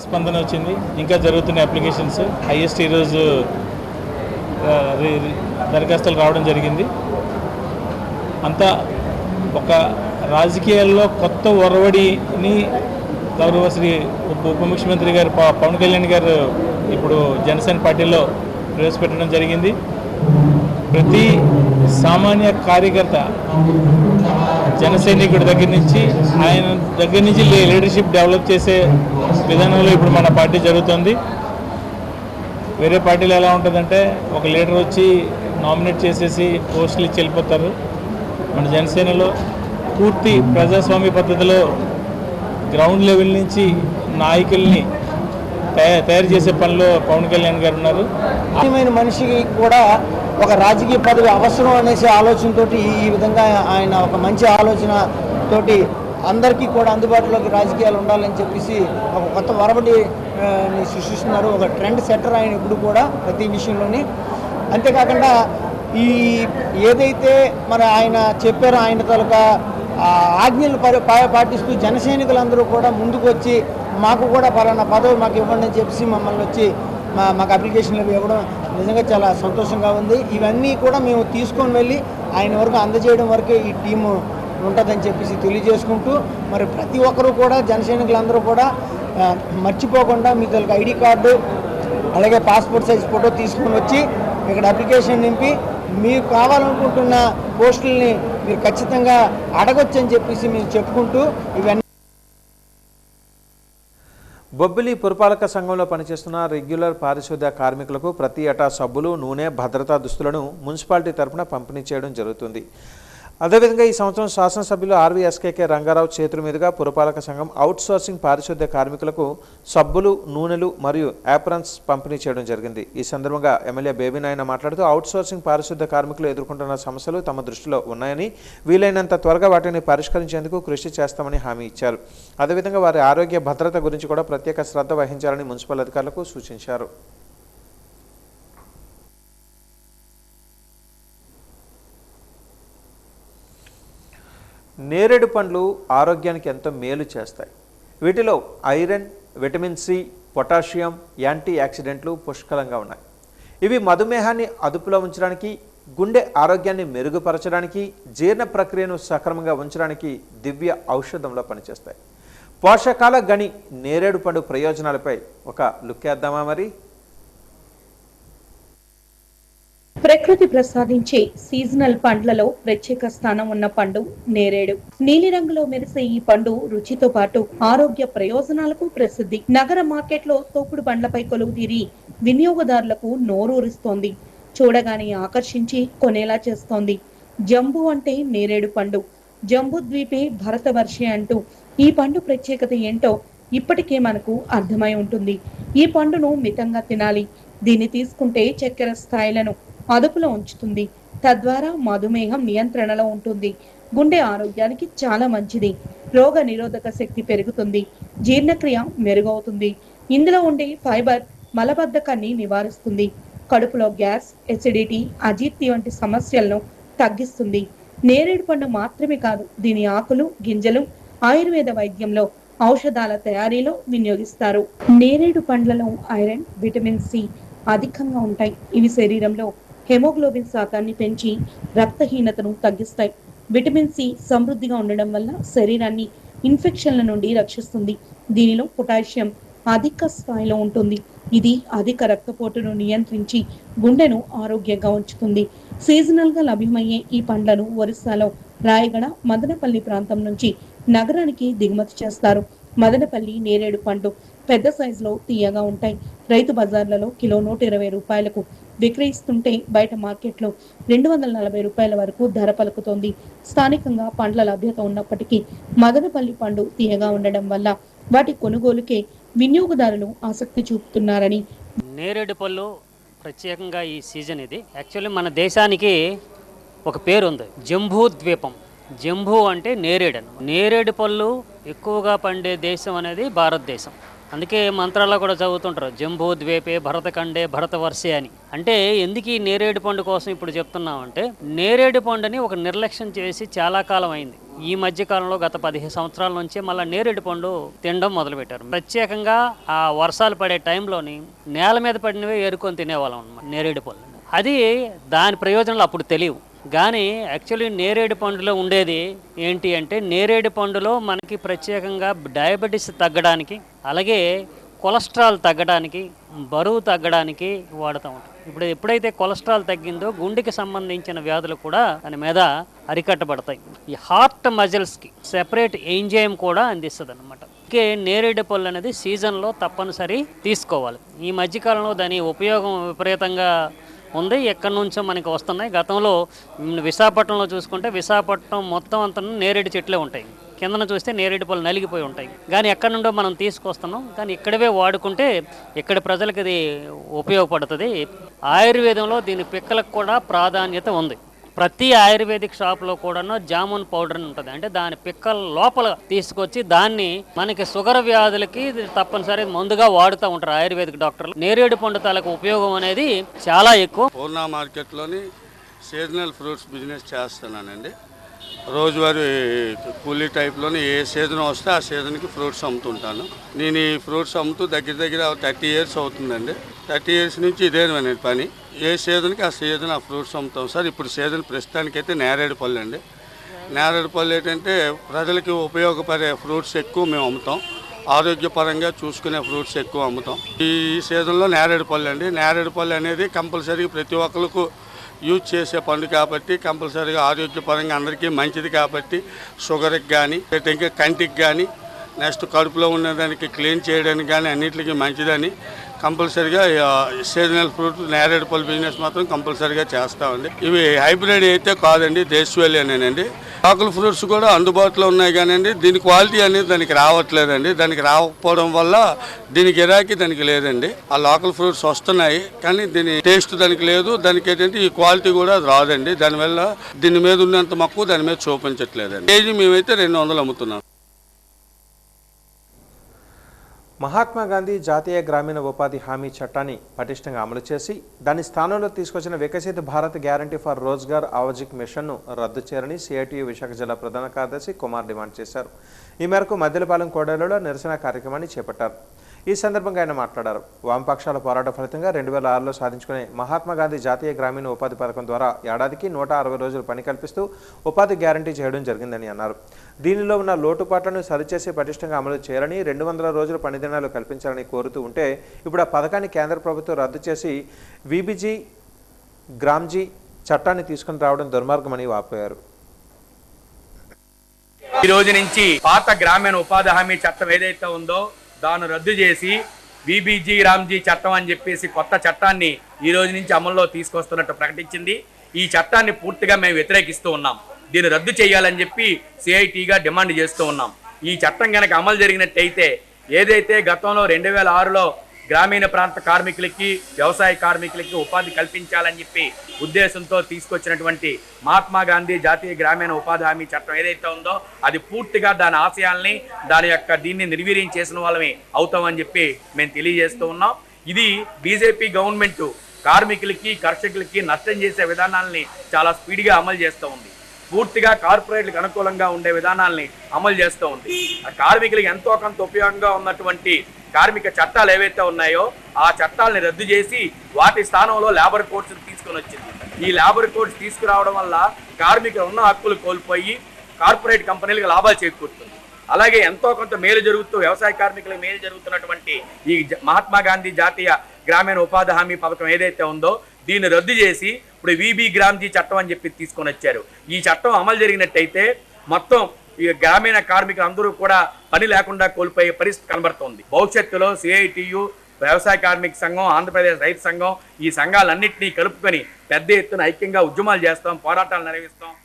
స్పందన వచ్చింది. ఇంకా జరుగుతున్న అప్లికేషన్స్ హైయెస్ట్ ఈరోజు దరఖాస్తులు రావడం జరిగింది. అంతా ఒక రాజకీయాల్లో కొత్త ఒరవడిని గౌరవ శ్రీ ఉప ముఖ్యమంత్రి గారు పవన్ కళ్యాణ్ గారు ఇప్పుడు జనసేన పార్టీలో ప్రవేశపెట్టడం జరిగింది. ప్రతి సామాన్య కార్యకర్త జన సైనికుడి దగ్గర నుంచి ఆయన దగ్గర నుంచి లీడర్షిప్ డెవలప్ చేసే విధానంలో ఇప్పుడు మన పార్టీ జరుగుతుంది. వేరే పార్టీలో ఎలా ఉంటుందంటే ఒక లీడర్ వచ్చి నామినేట్ చేసేసి పోస్టులు ఇచ్చి వెళ్ళిపోతారు. మన జనసేనలో పూర్తి ప్రజాస్వామ్య పద్ధతిలో గ్రౌండ్ లెవెల్ నుంచి నాయకుల్ని తయారు చేసే పనిలో పవన్ కళ్యాణ్ గారు ఉన్నారు. మనిషికి కూడా ఒక రాజకీయ పదవి అవసరం అనేసి ఆలోచనతో ఈ విధంగా ఆయన ఒక మంచి ఆలోచన తోటి అందరికీ కూడా అందుబాటులోకి రాజకీయాలు ఉండాలని చెప్పేసి ఒక కొత్త వరవడిని సృష్టిస్తున్నారు. ఒక ట్రెండ్ సెట్టర్ ఆయన ఇప్పుడు కూడా ప్రతి విషయంలోని. అంతేకాకుండా ఈ ఏదైతే మరి ఆయన చెప్పారో ఆయన తాలూకా ఆజ్ఞలు పాటిస్తూ జన సైనికులందరూ కూడా ముందుకు వచ్చి మాకు కూడా పలానా పదవి మాకు ఇవ్వండి అని చెప్పేసి మమ్మల్ని వచ్చి మాకు అప్లికేషన్లు ఇవ్వడం నిజంగా చాలా సంతోషంగా ఉంది. ఇవన్నీ కూడా మేము తీసుకొని వెళ్ళి ఆయన వరకు అందజేయడం వరకే ఈ టీము ఉంటుందని చెప్పేసి తెలియజేసుకుంటూ మరి ప్రతి ఒక్కరూ కూడా జన సైనికులందరూ కూడా మర్చిపోకుండా మీ తాలూకా ఐడి కార్డు అలాగే పాస్పోర్ట్ సైజ్ ఫోటో తీసుకొని వచ్చి ఇక్కడ అప్లికేషన్ నింపి మీకు కావాలనుకుంటున్న పోస్టుల్ని మీరు ఖచ్చితంగా అడగొచ్చని చెప్పేసి మేము చెప్పుకుంటూ ఇవన్నీ. బొబ్బిలి పురపాలక సంఘంలో పనిచేస్తున్న రెగ్యులర్ పారిశుద్ధ్య కార్మికులకు ప్రతి ఏటా సబ్బులు, నూనె, భద్రతా దుస్తులను మున్సిపాలిటీ తరఫున పంపిణీ చేయడం జరుగుతుంది. అదేవిధంగా ఈ సంవత్సరం శాసనసభ్యులు ఆర్వీఎస్కేకే రంగారావు చేతుల మీదుగా పురపాలక సంఘం అవుట్సోర్సింగ్ పారిశుద్ధ్య కార్మికులకు సబ్బులు, నూనెలు మరియు యాప్రన్స్ పంపిణీ చేయడం జరిగింది. ఈ సందర్భంగా ఎమ్మెల్యే బేబీ నాయన మాట్లాడుతూ అవుట్సోర్సింగ్ పారిశుద్ధ్య కార్మికులు ఎదుర్కొంటున్న సమస్యలు తమ దృష్టిలో ఉన్నాయని, వీలైనంత త్వరగా వాటిని పరిష్కరించేందుకు కృషి చేస్తామని హామీ ఇచ్చారు. అదేవిధంగా వారి ఆరోగ్య భద్రత గురించి కూడా ప్రత్యేక శ్రద్ధ వహించాలని మున్సిపల్ అధికారులకు సూచించారు. నేరేడు పండ్లు ఆరోగ్యానికి ఎంతో మేలు చేస్తాయి. వీటిలో iron, vitamin C, potassium, anti ఆక్సిడెంట్లు పుష్కలంగా ఉన్నాయి. ఇవి మధుమేహాన్ని అదుపులో ఉంచడానికి, గుండె ఆరోగ్యాన్ని మెరుగుపరచడానికి, జీర్ణ ప్రక్రియను సక్రమంగా ఉంచడానికి దివ్య ఔషధంలో పనిచేస్తాయి. పోషకాల గని నేరేడు పండు ప్రయోజనాలపై ఒక లుక్ వేద్దామా మరి? ప్రకృతి ప్రసాదించే సీజనల్ పండ్లలో ప్రత్యేక స్థానం ఉన్న పండు నేరేడు. నీలిరంగులో మెరిసే ఈ పండు రుచితో పాటు ఆరోగ్య ప్రయోజనాలకు ప్రసిద్ధి. నగర మార్కెట్లో తోపుడు పండ్లపై కొలువు తీరి వినియోగదారులకు నోరూరిస్తోంది. చూడగానే ఆకర్షించి కొనేలా చేస్తోంది. జంబు అంటే నేరేడు పండు. జంబు ద్వీపే భరతవర్షే అంటూ ఈ పండు ప్రత్యేకత ఏంటో ఇప్పటికే మనకు అర్థమై ఉంటుంది. ఈ పండును మితంగా తినాలి. దీన్ని తీసుకుంటే చక్కెర స్థాయిలను అదుపులో ఉంచుతుంది. తద్వారా మధుమేహం నియంత్రణలో ఉంటుంది. గుండె ఆరోగ్యానికి చాలా మంచిది. రోగ నిరోధక శక్తి పెరుగుతుంది, జీర్ణక్రియ మెరుగవుతుంది. ఇందులో ఉండే ఫైబర్ మలబద్ధకాన్ని నివారిస్తుంది, కడుపులో గ్యాస్, ఎసిడిటీ, అజీర్తి వంటి సమస్యలను తగ్గిస్తుంది. నేరేడు పండు మాత్రమే కాదు, దీని ఆకులు, గింజలు ఆయుర్వేద వైద్యంలో ఔషధాల తయారీలో వినియోగిస్తారు. నేరేడు పండ్లలో ఐరన్, విటమిన్ సి అధికంగా ఉంటాయి. ఇవి శరీరంలో హెమోగ్లోబిన్ శాతాన్ని పెంచి రక్తహీనతను తగ్గిస్తాయి. విటమిన్ సి సమృద్ధిగా ఉండడం వల్ల శరీరాన్ని ఇన్ఫెక్షన్ల నుండి రక్షిస్తుంది. దీనిలో పొటాషియం అధిక స్థాయిలో ఉంటుంది. ఇది అధిక రక్తపోటును నియంత్రించి గుండెను ఆరోగ్యంగా ఉంచుతుంది. సీజనల్ గా లభ్యమయ్యే ఈ పండ్లను ఒరిస్సాలో రాయగడ, మదనపల్లి ప్రాంతం నుంచి నగరానికి దిగుమతి చేస్తారు. మదనపల్లి నేరేడు పండు పెద్ద సైజులో తీయగా ఉంటాయి. రైతు బజార్లలో కిలో 120 రూపాయలకు విక్రయిస్తుంటే బయట మార్కెట్లో 240 రూపాయల వరకు ధర పలుకుతోంది. స్థానికంగా పండ్ల లభ్యత ఉన్నప్పటికీ మదనపల్లి పండు తీయగా ఉండడం వల్ల వాటి కొనుగోలుకే వినియోగదారులు ఆసక్తి చూపుతున్నారని. నేరేడు పళ్ళు ప్రత్యేకంగా ఈ సీజన్ ఇది. యాక్చువల్లీ మన దేశానికి ఒక పేరు ఉంది, జంబూ ద్వీపం. జంబూ అంటే నేరేడు. నేరేడు పళ్ళు ఎక్కువగా పండే దేశం అనేది భారతదేశం. అందుకే మంత్రాల్లో కూడా చదువుతుంటారు, జంబూ ద్వీపే భరతఖండే భరతవర్షే అని. అంటే ఎందుకు ఈ నేరేడు పండు కోసం ఇప్పుడు చెప్తున్నామంటే, నేరేడు పండుని ఒక నిర్లక్ష్యం చేసి చాలా కాలం అయింది. ఈ మధ్య కాలంలో గత 15 సంవత్సరాల నుంచి మళ్ళీ నేరేడు పండు తినడం మొదలుపెట్టారు. ప్రత్యేకంగా ఆ వర్షాలు పడే టైంలోని నేల మీద పడినవే ఏరుకొని తినేవాళ్ళం అన్నమాట నేరేడు పళ్ళు. అది దాని ప్రయోజనాలు అప్పుడు తెలియవు. కానీ యాక్చువల్లీ నేరేడు పండులో ఉండేది ఏంటి అంటే, నేరేడు పండులో మనకి ప్రత్యేకంగా డయాబెటీస్ తగ్గడానికి, అలాగే కొలెస్ట్రాల్ తగ్గడానికి, బరువు తగ్గడానికి వాడుతూ ఉంటాం. ఇప్పుడు ఎప్పుడైతే కొలెస్ట్రాల్ తగ్గిందో గుండెకి సంబంధించిన వ్యాధులు కూడా దాని మీద అరికట్టబడతాయి. ఈ హార్ట్ మజిల్స్కి సెపరేట్ ఎంజైమ్ కూడా అందిస్తుంది అనమాట. ఇంకే నేరేడు పళ్ళు అనేది సీజన్లో తప్పనిసరి తీసుకోవాలి. ఈ మధ్యకాలంలో దాని ఉపయోగం విపరీతంగా ఉంది, ఎక్కడి నుంచో మనకి వస్తున్నాయి. గతంలో విశాఖపట్నంలో చూసుకుంటే విశాఖపట్నం మొత్తం అంతా నేరేడు చెట్లే ఉంటాయి, కిందన చూస్తే నేరేడు పళ్ళు నలిగిపోయి ఉంటాయి. కానీ ఎక్కడి నుండో మనం తీసుకొస్తున్నాం, కానీ ఇక్కడవే వాడుకుంటే ఇక్కడి ప్రజలకు ఇది ఉపయోగపడుతుంది. ఆయుర్వేదంలో దీని పిక్కలకు కూడా ప్రాధాన్యత ఉంది. ప్రతి ఆయుర్వేదిక్ షాప్లో కూడా జామున్ పౌడర్ అని ఉంటుంది. అంటే దాని పిక్కల లోపల తీసుకొచ్చి దాన్ని మనకి షుగర్ వ్యాధులకి తప్పనిసరి మందుగా వాడుతూ ఉంటారు ఆయుర్వేదిక్ డాక్టర్లు. నేరేడు పండు తాలకు ఉపయోగం అనేది చాలా ఎక్కువ. పూర్ణ మార్కెట్లోని సీజనల్ ఫ్రూట్స్ బిజినెస్ చేస్తున్నానండి. రోజువారీ కూలీ టైప్లోని ఏ సీజన్ వస్తే ఆ సీజన్కి ఫ్రూట్స్ అమ్ముతుంటాను. నేను ఈ ఫ్రూట్స్ అమ్ముతూ దగ్గర 30 ఇయర్స్ అవుతుందండి. 30 ఇయర్స్ నుంచి ఇదేనండి పని. ఏ సీజన్కి ఆ సీజన్ ఆ ఫ్రూట్స్ అమ్ముతాం సార్. ఇప్పుడు సీజన్ ప్రస్తుతానికైతే నేరేడు పళ్ళు అండి. నేరేడు పళ్ళు ఏంటంటే ప్రజలకి ఉపయోగపడే ఫ్రూట్స్ ఎక్కువ మేము అమ్ముతాం. ఆరోగ్యపరంగా చూసుకునే ఫ్రూట్స్ ఎక్కువ అమ్ముతాం. ఈ సీజన్లో నేరేడు పళ్ళు అండి. నేరేడు పళ్ళు అనేది కంపల్సరీగా ప్రతి ఒక్కరికి యూజ్ చేసే పండు కాబట్టి, కంపల్సరీగా ఆరోగ్యపరంగా అందరికీ మంచిది కాబట్టి, షుగర్కి కానీ ఇంకా కంటికి కానీ, నెక్స్ట్ కడుపులో ఉన్నదానికి క్లీన్ చేయడానికి కానీ అన్నింటికి మంచిదని కంపల్సరీగా సీజనల్ ఫ్రూట్ నేరేడు పళ్ళు బిజినెస్ మాత్రం కంపల్సరీగా చేస్తామండి. ఇవి హైబ్రిడ్ అయితే కాదండి, దేశవాళీనేనండి. లోకల్ ఫ్రూట్స్ కూడా అందుబాటులో ఉన్నాయి కానండి దీని క్వాలిటీ అనేది దానికి రావట్లేదండి. దానికి రాకపోవడం వల్ల దీని గిరాకీ దానికి లేదండి. ఆ లోకల్ ఫ్రూట్స్ వస్తున్నాయి కానీ దీని టేస్ట్ దానికి లేదు. దానికి ఏంటంటే ఈ క్వాలిటీ కూడా రాదండి. దానివల్ల దీని మీద ఉన్నంత మక్కువ దాని మీద చూపించట్లేదండి. కేజీ మేమైతే 200 అమ్ముతున్నాం. మహాత్మా గాంధీ జాతీయ గ్రామీణ ఉపాధి హామీ చట్టాన్ని పటిష్టంగా అమలు చేసి దాని స్థానంలో తీసుకొచ్చిన వికసిత్ భారత్ గ్యారంటీ ఫర్ రోజ్గార్ ఆవాజిక్ మిషన్ను రద్దు చేయాలని సిఐటియు విశాఖ జిల్లా ప్రధాన కార్యదర్శి కుమార్ డిమాండ్ చేశారు. ఈ మేరకు మద్దెలపాలెం కోడేరులో నిరసన కార్యక్రమాన్ని చేపట్టారు. ఈ సందర్భంగా ఆయన మాట్లాడారు. వామపక్షాల పోరాట ఫలితంగా 2006లో సాధించుకునే మహాత్మా గాంధీ జాతీయ గ్రామీణ ఉపాధి పథకం ద్వారా ఏడాదికి 160 రోజులు పని కల్పిస్తూ ఉపాధి గ్యారంటీ చేయడం జరిగిందని అన్నారు. దీనిలో ఉన్న లోటుపాట్లను సరిచేసి పటిష్టంగా అమలు చేయాలని, 200 రోజుల పని దినాలు కల్పించాలని కోరుతూ ఉంటే ఇప్పుడు ఆ పథకాన్ని కేంద్ర ప్రభుత్వం రద్దు చేసి విబిజీ గ్రామ్జీ చట్టాన్ని తీసుకుని రావడం దుర్మార్గమని వాపోయారు. ఈ రోజు నుంచి పాత గ్రామీణ ఉపాధి హామీ చట్టం ఏదైతే ఉందో దాన్ని రద్దు చేసి విబిజీ రామ్జీ చట్టం అని చెప్పేసి కొత్త చట్టాన్ని ఈ రోజు నుంచి అమల్లో తీసుకొస్తున్నట్టు ప్రకటించింది. ఈ చట్టాన్ని పూర్తిగా మేము వ్యతిరేకిస్తూ ఉన్నాం. దీన్ని రద్దు చేయాలని చెప్పి సిఐటిగా డిమాండ్ చేస్తూ ఉన్నాం. ఈ చట్టం కనుక అమలు జరిగినట్టయితే ఏదైతే గతంలో 2006లో గ్రామీణ ప్రాంత కార్మికులకి, వ్యవసాయ కార్మికులకి ఉపాధి కల్పించాలని చెప్పి ఉద్దేశంతో తీసుకొచ్చినటువంటి మహాత్మా గాంధీ జాతీయ గ్రామీణ ఉపాధి హామీ చట్టం ఏదైతే ఉందో అది పూర్తిగా దాని ఆశయాల్ని, దాని యొక్క దీన్ని నిర్వీర్యం చేసిన వాళ్ళమే అవుతామని చెప్పి మేము తెలియజేస్తూ ఉన్నాం. ఇది బీజేపీ గవర్నమెంట్ కార్మికులకి, కర్షకులకి నష్టం చేసే విధానాలని చాలా స్పీడ్గా అమలు చేస్తూ ఉంది. పూర్తిగా కార్పొరేట్లకు అనుకూలంగా ఉండే విధానాల్ని అమలు చేస్తూ ఉంది. కార్మికులకు ఎంతో కొంత ఉపయోగంగా ఉన్నటువంటి కార్మిక చట్టాలు ఏవైతే ఉన్నాయో ఆ చట్టాలని రద్దు చేసి వాటి స్థానంలో లేబర్ కోడ్స్ తీసుకొని వచ్చింది. ఈ లేబర్ కోడ్స్ తీసుకురావడం వల్ల కార్మికులు ఉన్న హక్కులు కోల్పోయి కార్పొరేట్ కంపెనీలకు లాభాలు చేకూరుతుంది. అలాగే ఎంతో కొంత మేలు జరుగుతూ వ్యవసాయ కార్మికులకు మేలు జరుగుతున్నటువంటి ఈ మహాత్మా గాంధీ జాతీయ గ్రామీణ ఉపాధి హామీ పథకం ఏదైతే ఉందో దీన్ని రద్దు చేసి ఇప్పుడు వీబీ గ్రామ్జీ చట్టం అని చెప్పి తీసుకొని వచ్చారు. ఈ చట్టం అమలు జరిగినట్టయితే మొత్తం ఈ గ్రామీణ కార్మికులు అందరూ కూడా పని లేకుండా కోల్పోయే పరిస్థితి కనబడుతోంది. భవిష్యత్తులో సిఐటియు, వ్యవసాయ కార్మిక సంఘం, ఆంధ్రప్రదేశ్ రైతు సంఘం ఈ సంఘాలన్నింటినీ కలుపుకొని పెద్ద ఎత్తున ఐక్యంగా ఉద్యమాలు చేస్తాం, పోరాటాలు నిర్వహిస్తాం.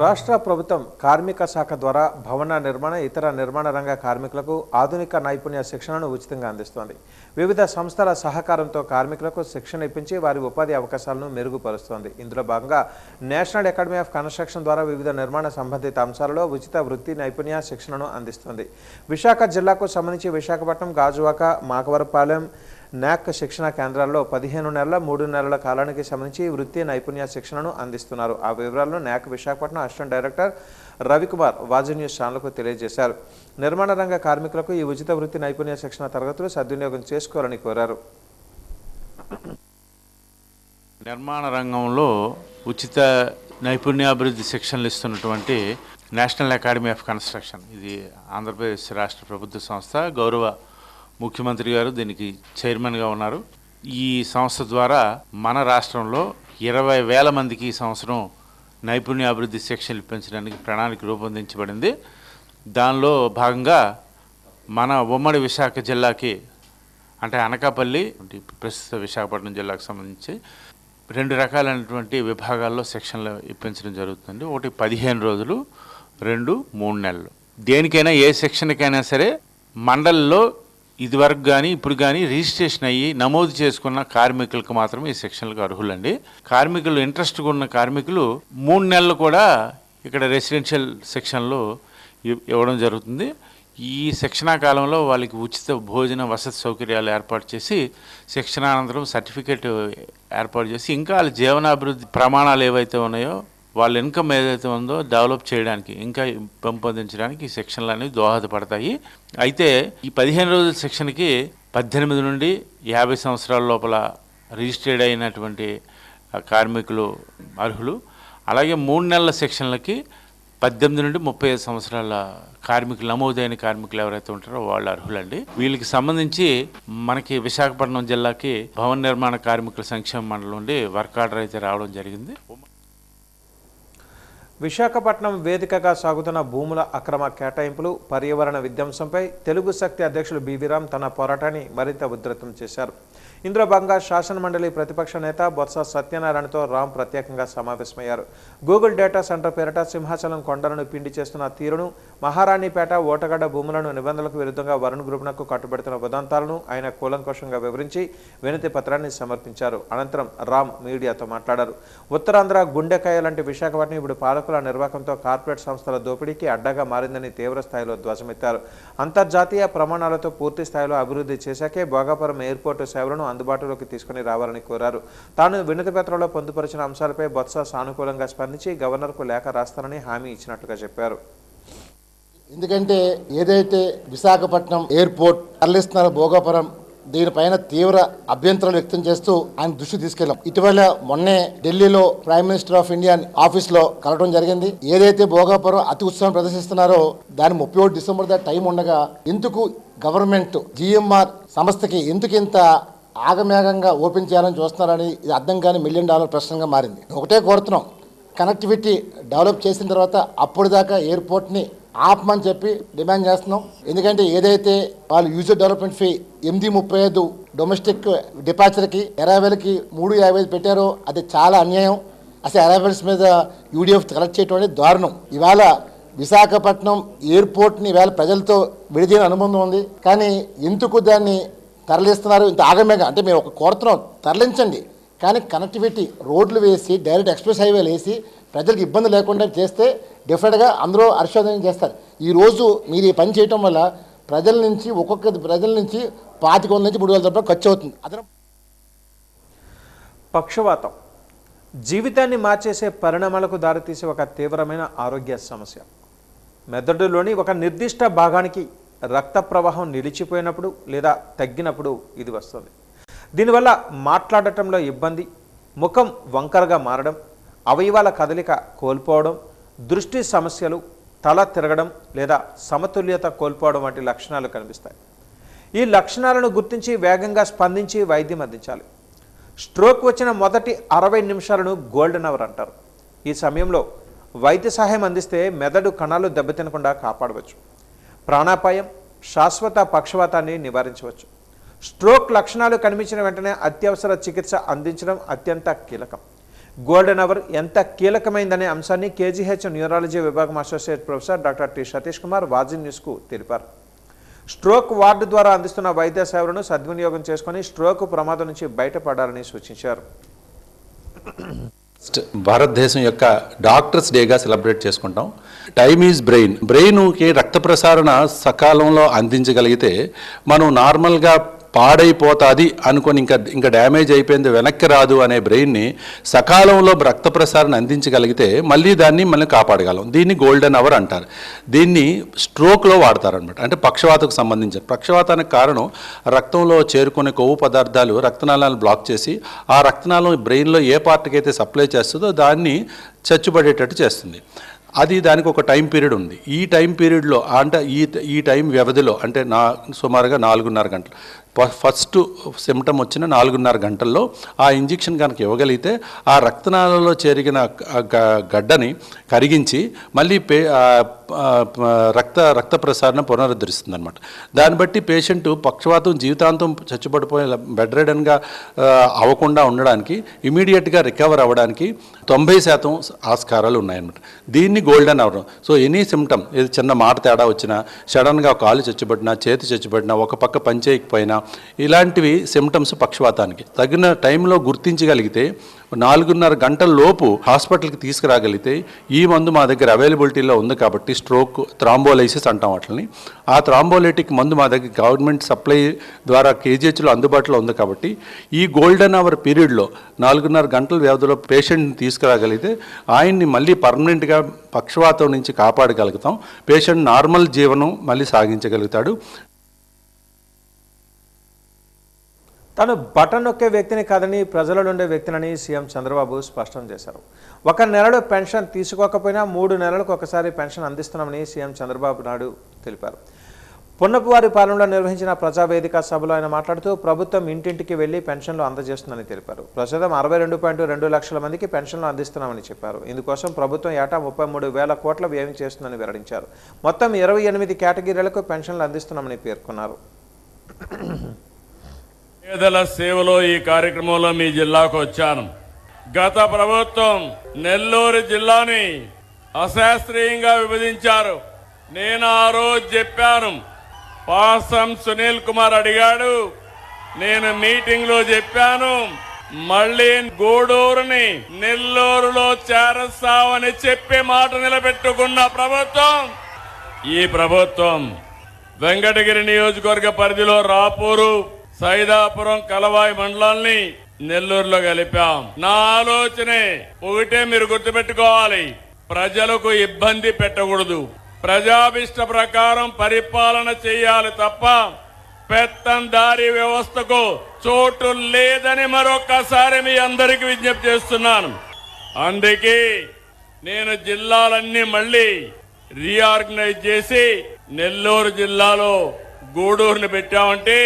రాష్ట్ర ప్రభుత్వం కార్మిక శాఖ ద్వారా భవన నిర్మాణ, ఇతర నిర్మాణ రంగ కార్మికులకు ఆధునిక నైపుణ్య శిక్షణను ఉచితంగా అందిస్తోంది. వివిధ సంస్థల సహకారంతో కార్మికులకు శిక్షణ ఇప్పించి వారి ఉపాధి అవకాశాలను మెరుగుపరుస్తోంది. ఇందులో భాగంగా నేషనల్ అకాడమీ ఆఫ్ కన్స్ట్రక్షన్ ద్వారా వివిధ నిర్మాణ సంబంధిత అంశాలలో ఉచిత వృత్తి నైపుణ్య శిక్షణను అందిస్తోంది. విశాఖ జిల్లాకు సంబంధించి విశాఖపట్నం, గాజువాక, మాకవరపాలెం న్యాక్ శిక్షణ కేంద్రాల్లో 15 నెలల 3 నెలల కాలానికి సంబంధించి వృత్తి నైపుణ్య శిక్షణను అందిస్తున్నారు. ఆ వివరాలను న్యాక్ విశాఖపట్నం అసిస్టెంట్ డైరెక్టర్ రవికుమార్ వాజీ న్యూస్ ఛానల్కు తెలియజేశారు. నిర్మాణ రంగ కార్మికులకు ఈ ఉచిత వృత్తి నైపుణ్య శిక్షణ తరగతులు సద్వినియోగం చేసుకోవాలని కోరారు. నిర్మాణ రంగంలో ఉచిత నైపుణ్యాభివృద్ధి శిక్షణలు ఇస్తున్నటువంటి నేషనల్ అకాడమీ ఆఫ్ కన్స్ట్రక్షన్, ఇది ఆంధ్రప్రదేశ్ రాష్ట్ర ప్రభుత్వ సంస్థ. గౌరవ ముఖ్యమంత్రి గారు దీనికి చైర్మన్గా ఉన్నారు. ఈ సంస్థ ద్వారా మన రాష్ట్రంలో 20,000 మందికి ఈ సంవత్సరం నైపుణ్యాభివృద్ధి శిక్షణలు ఇప్పించడానికి ప్రణాళిక రూపొందించబడింది. దానిలో భాగంగా మన ఉమ్మడి విశాఖ జిల్లాకి, అంటే అనకాపల్లి, ప్రస్తుత విశాఖపట్నం జిల్లాకు సంబంధించి 2 రకాలైనటువంటి విభాగాల్లో శిక్షణలు ఇప్పించడం జరుగుతుంది. ఒకటి 15 రోజులు, 2 3 నెలలు. దేనికైనా ఏ శిక్షణకైనా సరే మండలిలో ఇదివరకు కానీ ఇప్పుడు కానీ రిజిస్ట్రేషన్ అయ్యి నమోదు చేసుకున్న కార్మికులకు మాత్రమే ఈ శిక్షణలకు అర్హులండి. కార్మికులు ఇంట్రెస్ట్గా ఉన్న కార్మికులు 3 నెలలు కూడా ఇక్కడ రెసిడెన్షియల్ శిక్షణలు ఇవ్వడం జరుగుతుంది. ఈ శిక్షణా కాలంలో వాళ్ళకి ఉచిత భోజన వసతి సౌకర్యాలు ఏర్పాటు చేసి శిక్షణానంతరం సర్టిఫికేట్ ఏర్పాటు చేసి ఇంకా వాళ్ళ జీవనాభివృద్ధి ప్రమాణాలు ఏవైతే ఉన్నాయో, వాళ్ళ ఇన్కమ్ ఏదైతే ఉందో డెవలప్ చేయడానికి, ఇంకా పెంపొందించడానికి ఈ శిక్షణలు అనేవి దోహదపడతాయి. అయితే ఈ 15 రోజుల శిక్షణకి 18 నుండి 50 సంవత్సరాల లోపల రిజిస్టర్డ్ అయినటువంటి కార్మికులు అర్హులు. అలాగే 3 నెలల శిక్షణలకి 18 నుండి 35 సంవత్సరాల కార్మికులు, నమోదైన కార్మికులు ఎవరైతే ఉంటారో వాళ్ళు అర్హులండి. వీళ్ళకి సంబంధించి మనకి విశాఖపట్నం జిల్లాకి భవన నిర్మాణ కార్మికుల సంక్షేమ మండలి నుండి వర్క్ ఆర్డర్ అయితే రావడం జరిగింది. విశాఖపట్నం వేదికగా సాగుతున్న భూముల అక్రమ కేటాయింపులు, పర్యావరణ విధ్వంసంపై తెలుగు శక్తి అధ్యక్షులు బివి రామ్ తన పోరాటాన్ని మరింత ఉధృతం చేశారు. ఇందులో భాగంగా శాసనమండలి ప్రతిపక్ష నేత బొత్స సత్యనారాయణతో రామ్ ప్రత్యేకంగా సమావేశమయ్యారు. గూగుల్ డేటా సెంటర్ పేరిట సింహాచలం కొండలను పిండి చేస్తున్న తీరును, మహారాణిపేట ఓటగడ్డ భూములను నిబంధనలకు విరుద్ధంగా వరుణ్ గ్రూపునకు కట్టుబెడుతున్న ఉదంతాలను ఆయన కూలంకషంగా వివరించి వినతి పత్రాన్ని సమర్పించారు. అనంతరం రామ్ మీడియాతో మాట్లాడారు. ఉత్తరాంధ్ర గుండెకాయ లాంటి విశాఖపట్నం ఇప్పుడు పాలకుల నిర్వాహకంతో కార్పొరేట్ సంస్థల దోపిడీకి అడ్డగా మారిందని తీవ్ర స్థాయిలో ధ్వజమెత్తారు. అంతర్జాతీయ ప్రమాణాలతో పూర్తి స్థాయిలో అభివృద్ధి చేశాకే భోగాపురం ఎయిర్పోర్టు సేవలను అందుబాటులోకి తీసుకుని రావాలని కోరారు. తాను వినతి పత్రంలో పొందుపరిచిన అంశాలపై బొత్స సానుకూలంగా స్పందించి గవర్నర్కు లేఖ రాస్తానని హామీ ఇచ్చినట్లుగా చెప్పారు. ఎందుకంటే ఏదైతే విశాఖపట్నం ఎయిర్పోర్ట్ తరలిస్తున్న భోగాపురం, దీనిపైన తీవ్ర అభ్యంతరాలు వ్యక్తం చేస్తూ ఆయన దృష్టి తీసుకెళ్లాం. ఇటీవల మొన్నే ఢిల్లీలో prime minister of India office లో కలవడం జరిగింది. ఏదైతే భోగాపురం అతి ఉత్సాహం ప్రదర్శిస్తున్నారో దాని 31 డిసెంబర్ దాకా టైం ఉండగా ఎందుకు గవర్నమెంట్ జిఎంఆర్ సంస్థకి ఎందుకు ఇంత ఆగమేఘంగా ఓపెన్ చేయాలని చూస్తున్నారని ఇది అర్థం కాని $1 మిలియన్ ప్రశ్నగా మారింది. ఒకటే కోరుతున్నాం, కనెక్టివిటీ డెవలప్ చేసిన తర్వాత అప్పుడు దాకా ఎయిర్పోర్ట్ని ఆపమని చెప్పి డిమాండ్ చేస్తున్నాం. ఎందుకంటే ఏదైతే వాళ్ళు యూజర్ డెవలప్మెంట్ ఫీ 835 డొమెస్టిక్ డిపార్చర్కి, అరైవల్కి 355 పెట్టారో అది చాలా అన్యాయం. అసలు అరైవల్స్ మీద యూడిఎఫ్ కలెక్ట్ చేయడం అనేది దారుణం. ఇవాళ విశాఖపట్నం ఎయిర్పోర్ట్ని వేళ ప్రజలతో విడిదీన అనుబంధం ఉంది. కానీ ఎందుకు దాన్ని తరలిస్తున్నారు ఇంత ఆగమేగా అంటే మేము ఒక కోరుతున్నాం, తరలించండి, కానీ కనెక్టివిటీ రోడ్లు వేసి డైరెక్ట్ ఎక్స్ప్రెస్ హైవేలు వేసి ప్రజలకు ఇబ్బంది లేకుండా చేస్తే డెఫినెట్గా అందరూ హర్షోదయం చేస్తారు. ఈరోజు మీరు ఈ పని చేయటం వల్ల ప్రజల నుంచి ప్రజల నుంచి 25,000 నుంచి 3,000 రూపాయలు ఖర్చు అవుతుంది. అదనం పక్షవాతం జీవితాన్ని మార్చేసే పరిణామాలకు దారితీసే ఒక తీవ్రమైన ఆరోగ్య సమస్య. మెదడులోని ఒక నిర్దిష్ట భాగానికి రక్త ప్రవాహం నిలిచిపోయినప్పుడు లేదా తగ్గినప్పుడు ఇది వస్తుంది. దీనివల్ల మాట్లాడటంలో ఇబ్బంది, ముఖం వంకరగా మారడం, అవయవాల కదలిక కోల్పోవడం, దృష్టి సమస్యలు, తల తిరగడం లేదా సమతుల్యత కోల్పోవడం వంటి లక్షణాలు కనిపిస్తాయి. ఈ లక్షణాలను గుర్తించి వేగంగా స్పందించి వైద్యం అందించాలి. స్ట్రోక్ వచ్చిన మొదటి 60 నిమిషాలను గోల్డెన్ అవర్ అంటారు. ఈ సమయంలో వైద్య సహాయం అందిస్తే మెదడు కణాలు దెబ్బతినకుండా కాపాడవచ్చు. ప్రాణాపాయం, శాశ్వత పక్షవాతాన్ని నివారించవచ్చు. స్ట్రోక్ లక్షణాలు కనిపించిన వెంటనే అత్యవసర చికిత్స అందించడం అత్యంత కీలకం. గోల్డెన్ అవర్ ఎంత కీలకమైందనే అంశాన్ని కేజీహెచ్ న్యూరాలజీ విభాగం associate professor doctor T Satish Kumar వాజీ న్యూస్కు తెలిపారు. స్ట్రోక్ వార్డు ద్వారా అందిస్తున్న వైద్య సేవలను సద్వినియోగం చేసుకుని స్ట్రోక్ ప్రమాదం నుంచి బయటపడాలని సూచించారు. భారతదేశం యొక్క డాక్టర్స్ డేగా సెలబ్రేట్ చేసుకుంటాం. టైమ్ ఈజ్ బ్రెయిన్కి రక్త ప్రసారణ సకాలంలో అందించగలిగితే మనం నార్మల్గా పాడైపోతుంది అనుకొని ఇంకా డ్యామేజ్ అయిపోయింది వెనక్కి రాదు అనే బ్రెయిన్ని సకాలంలో రక్త ప్రసారణ అందించగలిగితే మళ్ళీ దాన్ని మనం కాపాడగలం. దీన్ని గోల్డెన్ అవర్ అంటారు. దీన్ని స్ట్రోక్లో వాడతారనమాట. అంటే పక్షవాతకు సంబంధించిన పక్షవాతానికి కారణం రక్తంలో చేరుకునే కొవ్వు పదార్థాలు రక్తనాళాలను బ్లాక్ చేసి ఆ రక్తనాళం బ్రెయిన్లో ఏ పార్ట్కి అయితే సప్లై చేస్తుందో దాన్ని చచ్చుబడేటట్టు చేస్తుంది. అది దానికి ఒక టైం పీరియడ్ ఉంది. ఈ టైం పీరియడ్లో అంటే ఈ టైం వ్యవధిలో అంటే సుమారుగా 4.5 గంటలు ఫస్ట్ సిమ్టమ్ వచ్చిన 4.5 గంటల్లో ఆ ఇంజెక్షన్ కనుక ఇవ్వగలిగితే ఆ రక్తనాళాలలో చేరిన గడ్డని కరిగించి మళ్ళీ రక్త ప్రసారణ పునరుద్ధరిస్తుంది అనమాట. దాన్ని బట్టి పేషెంట్ పక్షవాతం జీవితాంతం చచ్చిపడిపోయే బెడ్ రెడన్గా అవ్వకుండా ఉండడానికి ఇమీడియట్గా రికవర్ అవ్వడానికి 90% ఆస్కారాలు ఉన్నాయన్నమాట. దీన్ని golden hour. So any symptom, ఏది చిన్న మాట తేడా వచ్చినా, సడన్గా కాలు చచ్చిపడినా, చేతి చచ్చిపడినా, ఒక పక్క పనిచేయకపోయినా, ఇలాంటివి సిమ్టమ్స్ పక్షవాతానికి. తగిన టైంలో గుర్తించగలిగితే 4.5 గంటల లోపు హాస్పిటల్కి తీసుకురాగలిగితే ఈ మందు మా దగ్గర అవైలబిలిటీలో ఉంది కాబట్టి స్ట్రోక్ థ్రాంబోలైసిస్ అంటాం వాటిని. ఆ థ్రాంబోలైటిక్ మందు మా దగ్గర గవర్నమెంట్ సప్లై ద్వారా కేజీహెచ్లో అందుబాటులో ఉంది కాబట్టి ఈ గోల్డెన్ అవర్ పీరియడ్లో 4.5 గంటల వ్యవధిలో పేషెంట్ని తీసుకురాగలిగితే ఆయన్ని మళ్ళీ పర్మనెంట్గా పక్షవాతం నుంచి కాపాడగలుగుతాం. పేషెంట్ నార్మల్ జీవనం మళ్ళీ సాగించగలుగుతాడు. తాను బటన్ నొక్కే వ్యక్తిని కాదని ప్రజలలో ఉండే వ్యక్తినని సీఎం చంద్రబాబు స్పష్టం చేశారు. 1 నెలలో పెన్షన్ తీసుకోకపోయినా 3 నెలలకు ఒకసారి పెన్షన్ అందిస్తున్నామని సీఎం చంద్రబాబు నాయుడు తెలిపారు. పున్నపువారి పాలనలో నిర్వహించిన ప్రజావేదిక సభలో ఆయన మాట్లాడుతూ ప్రభుత్వం ఇంటింటికి వెళ్లి పెన్షన్లు అందజేస్తుందని తెలిపారు. ప్రస్తుతం 62.2 లక్షల మందికి పెన్షన్లు అందిస్తున్నామని చెప్పారు. ఇందుకోసం ప్రభుత్వం ఏటా 33,000 కోట్ల వ్యయం చేస్తుందని వెల్లడించారు. మొత్తం 28 కేటగిరీలకు పెన్షన్లు అందిస్తున్నామని పేర్కొన్నారు. పేదల సేవలో ఈ కార్యక్రమంలో మీ జిల్లాకు వచ్చాను. గత ప్రభుత్వం నెల్లూరు జిల్లాని అశాస్త్రీయంగా విభజించారు. నేను ఆ రోజు చెప్పాను. పాసం సునీల్ కుమార్ అడిగాడు, నేను మీటింగ్ లో చెప్పాను, మళ్ళీ గూడూరుని నెల్లూరులో చేరస్తామని చెప్పి మాట నిలబెట్టుకున్న ప్రభుత్వం ఈ ప్రభుత్వం. వెంకటగిరి నియోజకవర్గ పరిధిలో రాపూరు, సైదాపురం, కలవాయి మండలాల్ని నెల్లూరులో కలిపాం. నా ఆలోచనే ఒకటే, మీరు గుర్తుపెట్టుకోవాలి, ప్రజలకు ఇబ్బంది పెట్టకూడదు. ప్రజాభిష్ట ప్రకారం పరిపాలన చేయాలి తప్ప పెత్తందారీ వ్యవస్థకు చోటు లేదని మరొక్కసారి మీ అందరికీ విజ్ఞప్తి చేస్తున్నాను. అందుకే నేను జిల్లాలన్నీ మళ్ళీ రీఆర్గనైజ్ చేసి నెల్లూరు జిల్లాలో గూడూరుని పెట్టామంటే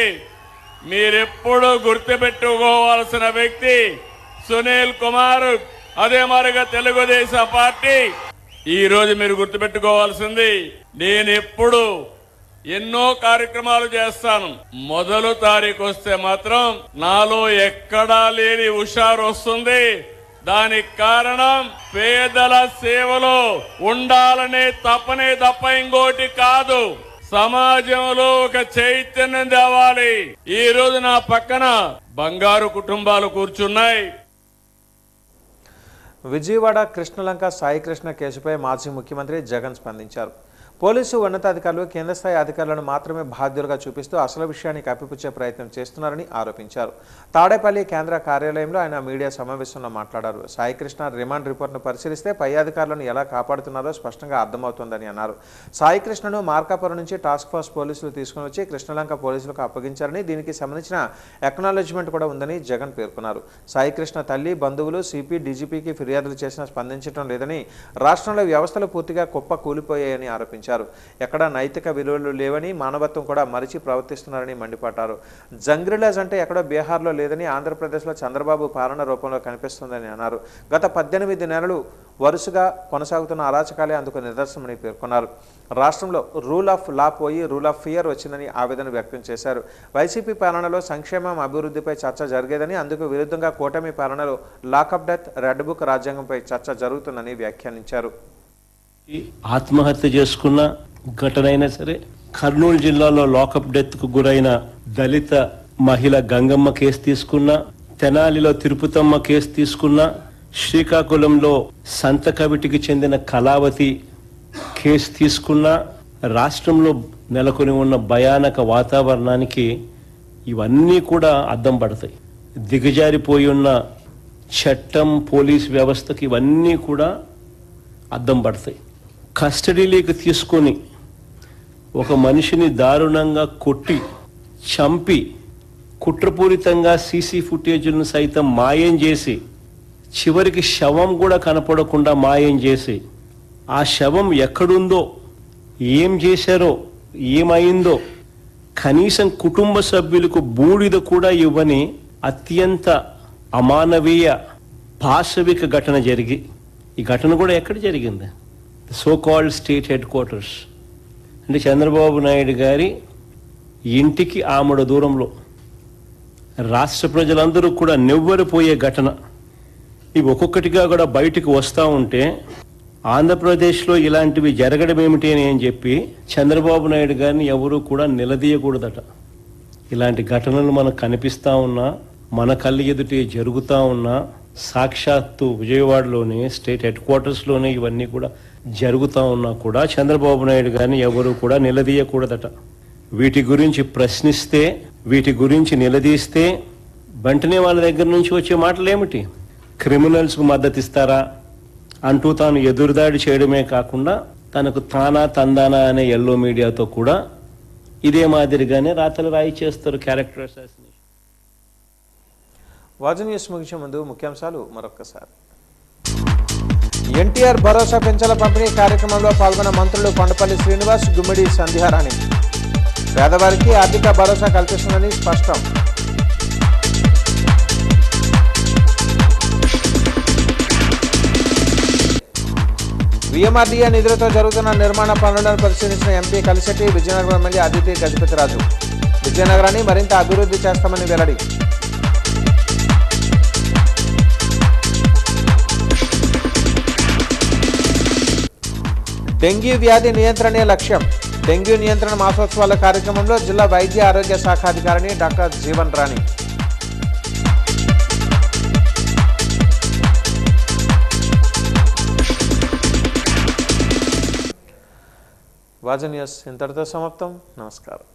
మీరెప్పుడు గుర్తుపెట్టుకోవాల్సిన వ్యక్తి సునీల్ కుమార్. అదే మరిగా తెలుగుదేశం పార్టీ. ఈ రోజు మీరు గుర్తుపెట్టుకోవాల్సింది, నేను ఎప్పుడు ఎన్నో కార్యక్రమాలు చేస్తాను. మొదలు తారీఖు వస్తే మాత్రం నాలో ఎక్కడా లేని హుషారు వస్తుంది. దానికి కారణం పేదల సేవలో ఉండాలనే తపనే తప్ప ఇంకోటి కాదు. సమాజంలో ఒక చైతన్యం తేవాలి. ఈ రోజు నా పక్కన బంగారు కుటుంబాలు కూర్చున్నాయి. విజయవాడ కృష్ణలంక సాయికృష్ణ కేసుపై మాజీ ముఖ్యమంత్రి జగన్ స్పందించారు. పోలీసు ఉన్నతాధికారులు కేంద్ర స్థాయి అధికారులను మాత్రమే బాధ్యులుగా చూపిస్తూ అసలు విషయాన్ని కప్పిపుచ్చే ప్రయత్నం చేస్తున్నారని ఆరోపించారు. తాడేపల్లి కేంద్ర కార్యాలయంలో ఆయన మీడియా సమావేశంలో మాట్లాడారు. సాయికృష్ణ రిమాండ్ రిపోర్ట్ను పరిశీలిస్తే పై అధికారులను ఎలా కాపాడుతున్నారో స్పష్టంగా అర్థమవుతోందని అన్నారు. సాయికృష్ణను మార్కాపురం నుంచి టాస్క్ ఫోర్స్ పోలీసులు తీసుకుని వచ్చి కృష్ణలంక పోలీసులకు అప్పగించారని, దీనికి సంబంధించిన ఎక్నాలెడ్జ్మెంట్ కూడా ఉందని జగన్ పేర్కొన్నారు. సాయికృష్ణ తల్లి, బంధువులు సిపి, డీజీపీకి ఫిర్యాదులు చేసినా స్పందించడం లేదని, రాష్ట్రంలో వ్యవస్థలు పూర్తిగా కుప్ప కూలిపోయాయని ఆరోపించారు. ఎక్కడా నైతిక విలువలు లేవని, మానవత్వం కూడా మరిచి ప్రవర్తిస్తున్నారని మండిపడ్డారు. జంగ్రిలాజ్ అంటే ఎక్కడో బీహార్లో లేదని, ఆంధ్రప్రదేశ్లో చంద్రబాబు పాలన రూపంలో కనిపిస్తుందని అన్నారు. గత 18 నెలలు వరుసగా కొనసాగుతున్న అరాచకాలే అందుకు నిదర్శనమని పేర్కొన్నారు. రాష్ట్రంలో రూల్ ఆఫ్ లా పోయి రూల్ ఆఫ్ ఫియర్ వచ్చిందని ఆవేదన వ్యక్తం చేశారు. వైసీపీ పాలనలో సంక్షేమం, అభివృద్ధిపై చర్చ జరిగేదని, అందుకు విరుద్ధంగా కూటమి పాలనలో లాకప్ డెత్, రెడ్ బుక్ రాజ్యాంగంపై చర్చ జరుగుతుందని వ్యాఖ్యానించారు. ఆత్మహత్య చేసుకున్న ఘటనైనా సరే, కర్నూలు జిల్లాలో లాకప్ డెత్కు గురైన దళిత మహిళ గంగమ్మ కేసు తీసుకున్నా, తెనాలిలో తిరుపతమ్మ కేసు తీసుకున్నా, శ్రీకాకుళంలో సంతకవిటికి చెందిన కళావతి కేసు తీసుకున్నా, రాష్ట్రంలో నెలకొని ఉన్న భయానక వాతావరణానికి ఇవన్నీ కూడా అద్దం పడతాయి. దిగజారిపోయి ఉన్న చట్టం, పోలీస్ వ్యవస్థకి ఇవన్నీ కూడా అద్దం పడతాయి. కస్టడీలోకి తీసుకొని ఒక మనిషిని దారుణంగా కొట్టి చంపి కుట్రపూరితంగా సీసీ ఫుటేజ్ను సైతం మాయం చేసి, చివరికి శవం కూడా కనపడకుండా మాయం చేసి, ఆ శవం ఎక్కడుందో, ఏం చేశారో, ఏమైందో కనీసం కుటుంబ సభ్యులకు బూడిద కూడా ఇవ్వని అత్యంత అమానవీయ పాశవిక ఘటన జరిగి, ఈ ఘటన కూడా ఎక్కడ జరిగింది? So called state head quarters అంటే చంద్రబాబు నాయుడు గారి ఇంటికి ఆమడ దూరంలో రాష్ట్ర ప్రజలందరూ కూడా నివ్వెరపోయే ఘటన. ఇవి ఒక్కొక్కటిగా కూడా బయటకు వస్తూ ఉంటే ఆంధ్రప్రదేశ్లో ఇలాంటివి జరగడం ఏమిటి అని చెప్పి చంద్రబాబు నాయుడు గారిని ఎవరూ కూడా నిలదీయకూడదట. ఇలాంటి ఘటనలు మనకు కనిపిస్తూ ఉన్నా, మన కళ్ళు ఎదుటి జరుగుతూ ఉన్నా, సాక్షాత్తు విజయవాడలోనే స్టేట్ హెడ్ క్వార్టర్స్లోనే ఇవన్నీ కూడా జరుగుతూ ఉన్నా కూడా చంద్రబాబు నాయుడు గారిని ఎవరు కూడా నిలదీయకూడదట. వీటి గురించి ప్రశ్నిస్తే, వీటి గురించి నిలదీస్తే వెంటనే వాళ్ళ దగ్గర నుంచి వచ్చే మాటలు ఏమిటి? క్రిమినల్స్కు మద్దతు ఇస్తారా అంటూ తాను ఎదురుదాడి చేయడమే కాకుండా తనకు తానా తందానా అనే ఎల్లో మీడియాతో కూడా ఇదే మాదిరిగానే రాతలు రాయి చేస్తారు. Character assassination. వాజు న్యూస్ ముగించే ముందు ముఖ్యాంశాలు మరొక్కసారి. ఎన్టీఆర్ భరోసా పెన్షన్ల పంపిణీ కార్యక్రమంలో పాల్గొన్న మంత్రులు కొండపల్లి శ్రీనివాస్, గుమ్మిడి సంధ్యారాణి. పేదవారికి ఆర్థిక భరోసా కల్పిస్తుందని స్పష్టం. విఎంఆర్డీఏ నిధులతో జరుగుతున్న నిర్మాణ పనులను పరిశీలించిన ఎంపీ కలిశెట్టి, విజయనగరం ఎమ్మెల్యే అదితి గజపతిరాజు. విజయనగరాన్ని మరింత అభివృద్ధి చేస్తామని వెల్లడి. డెంగీ వ్యాధి నియంత్రణే లక్ష్యం. డెంగ్యూ నియంత్రణ మాసోత్సవాల కార్యక్రమంలో జిల్లా వైద్య ఆరోగ్య శాఖ అధికారిని డాక్టర్ జీవన్ రాణి. వాజు న్యూస్ ఇంతటితో సమాప్తం. నమస్కారం.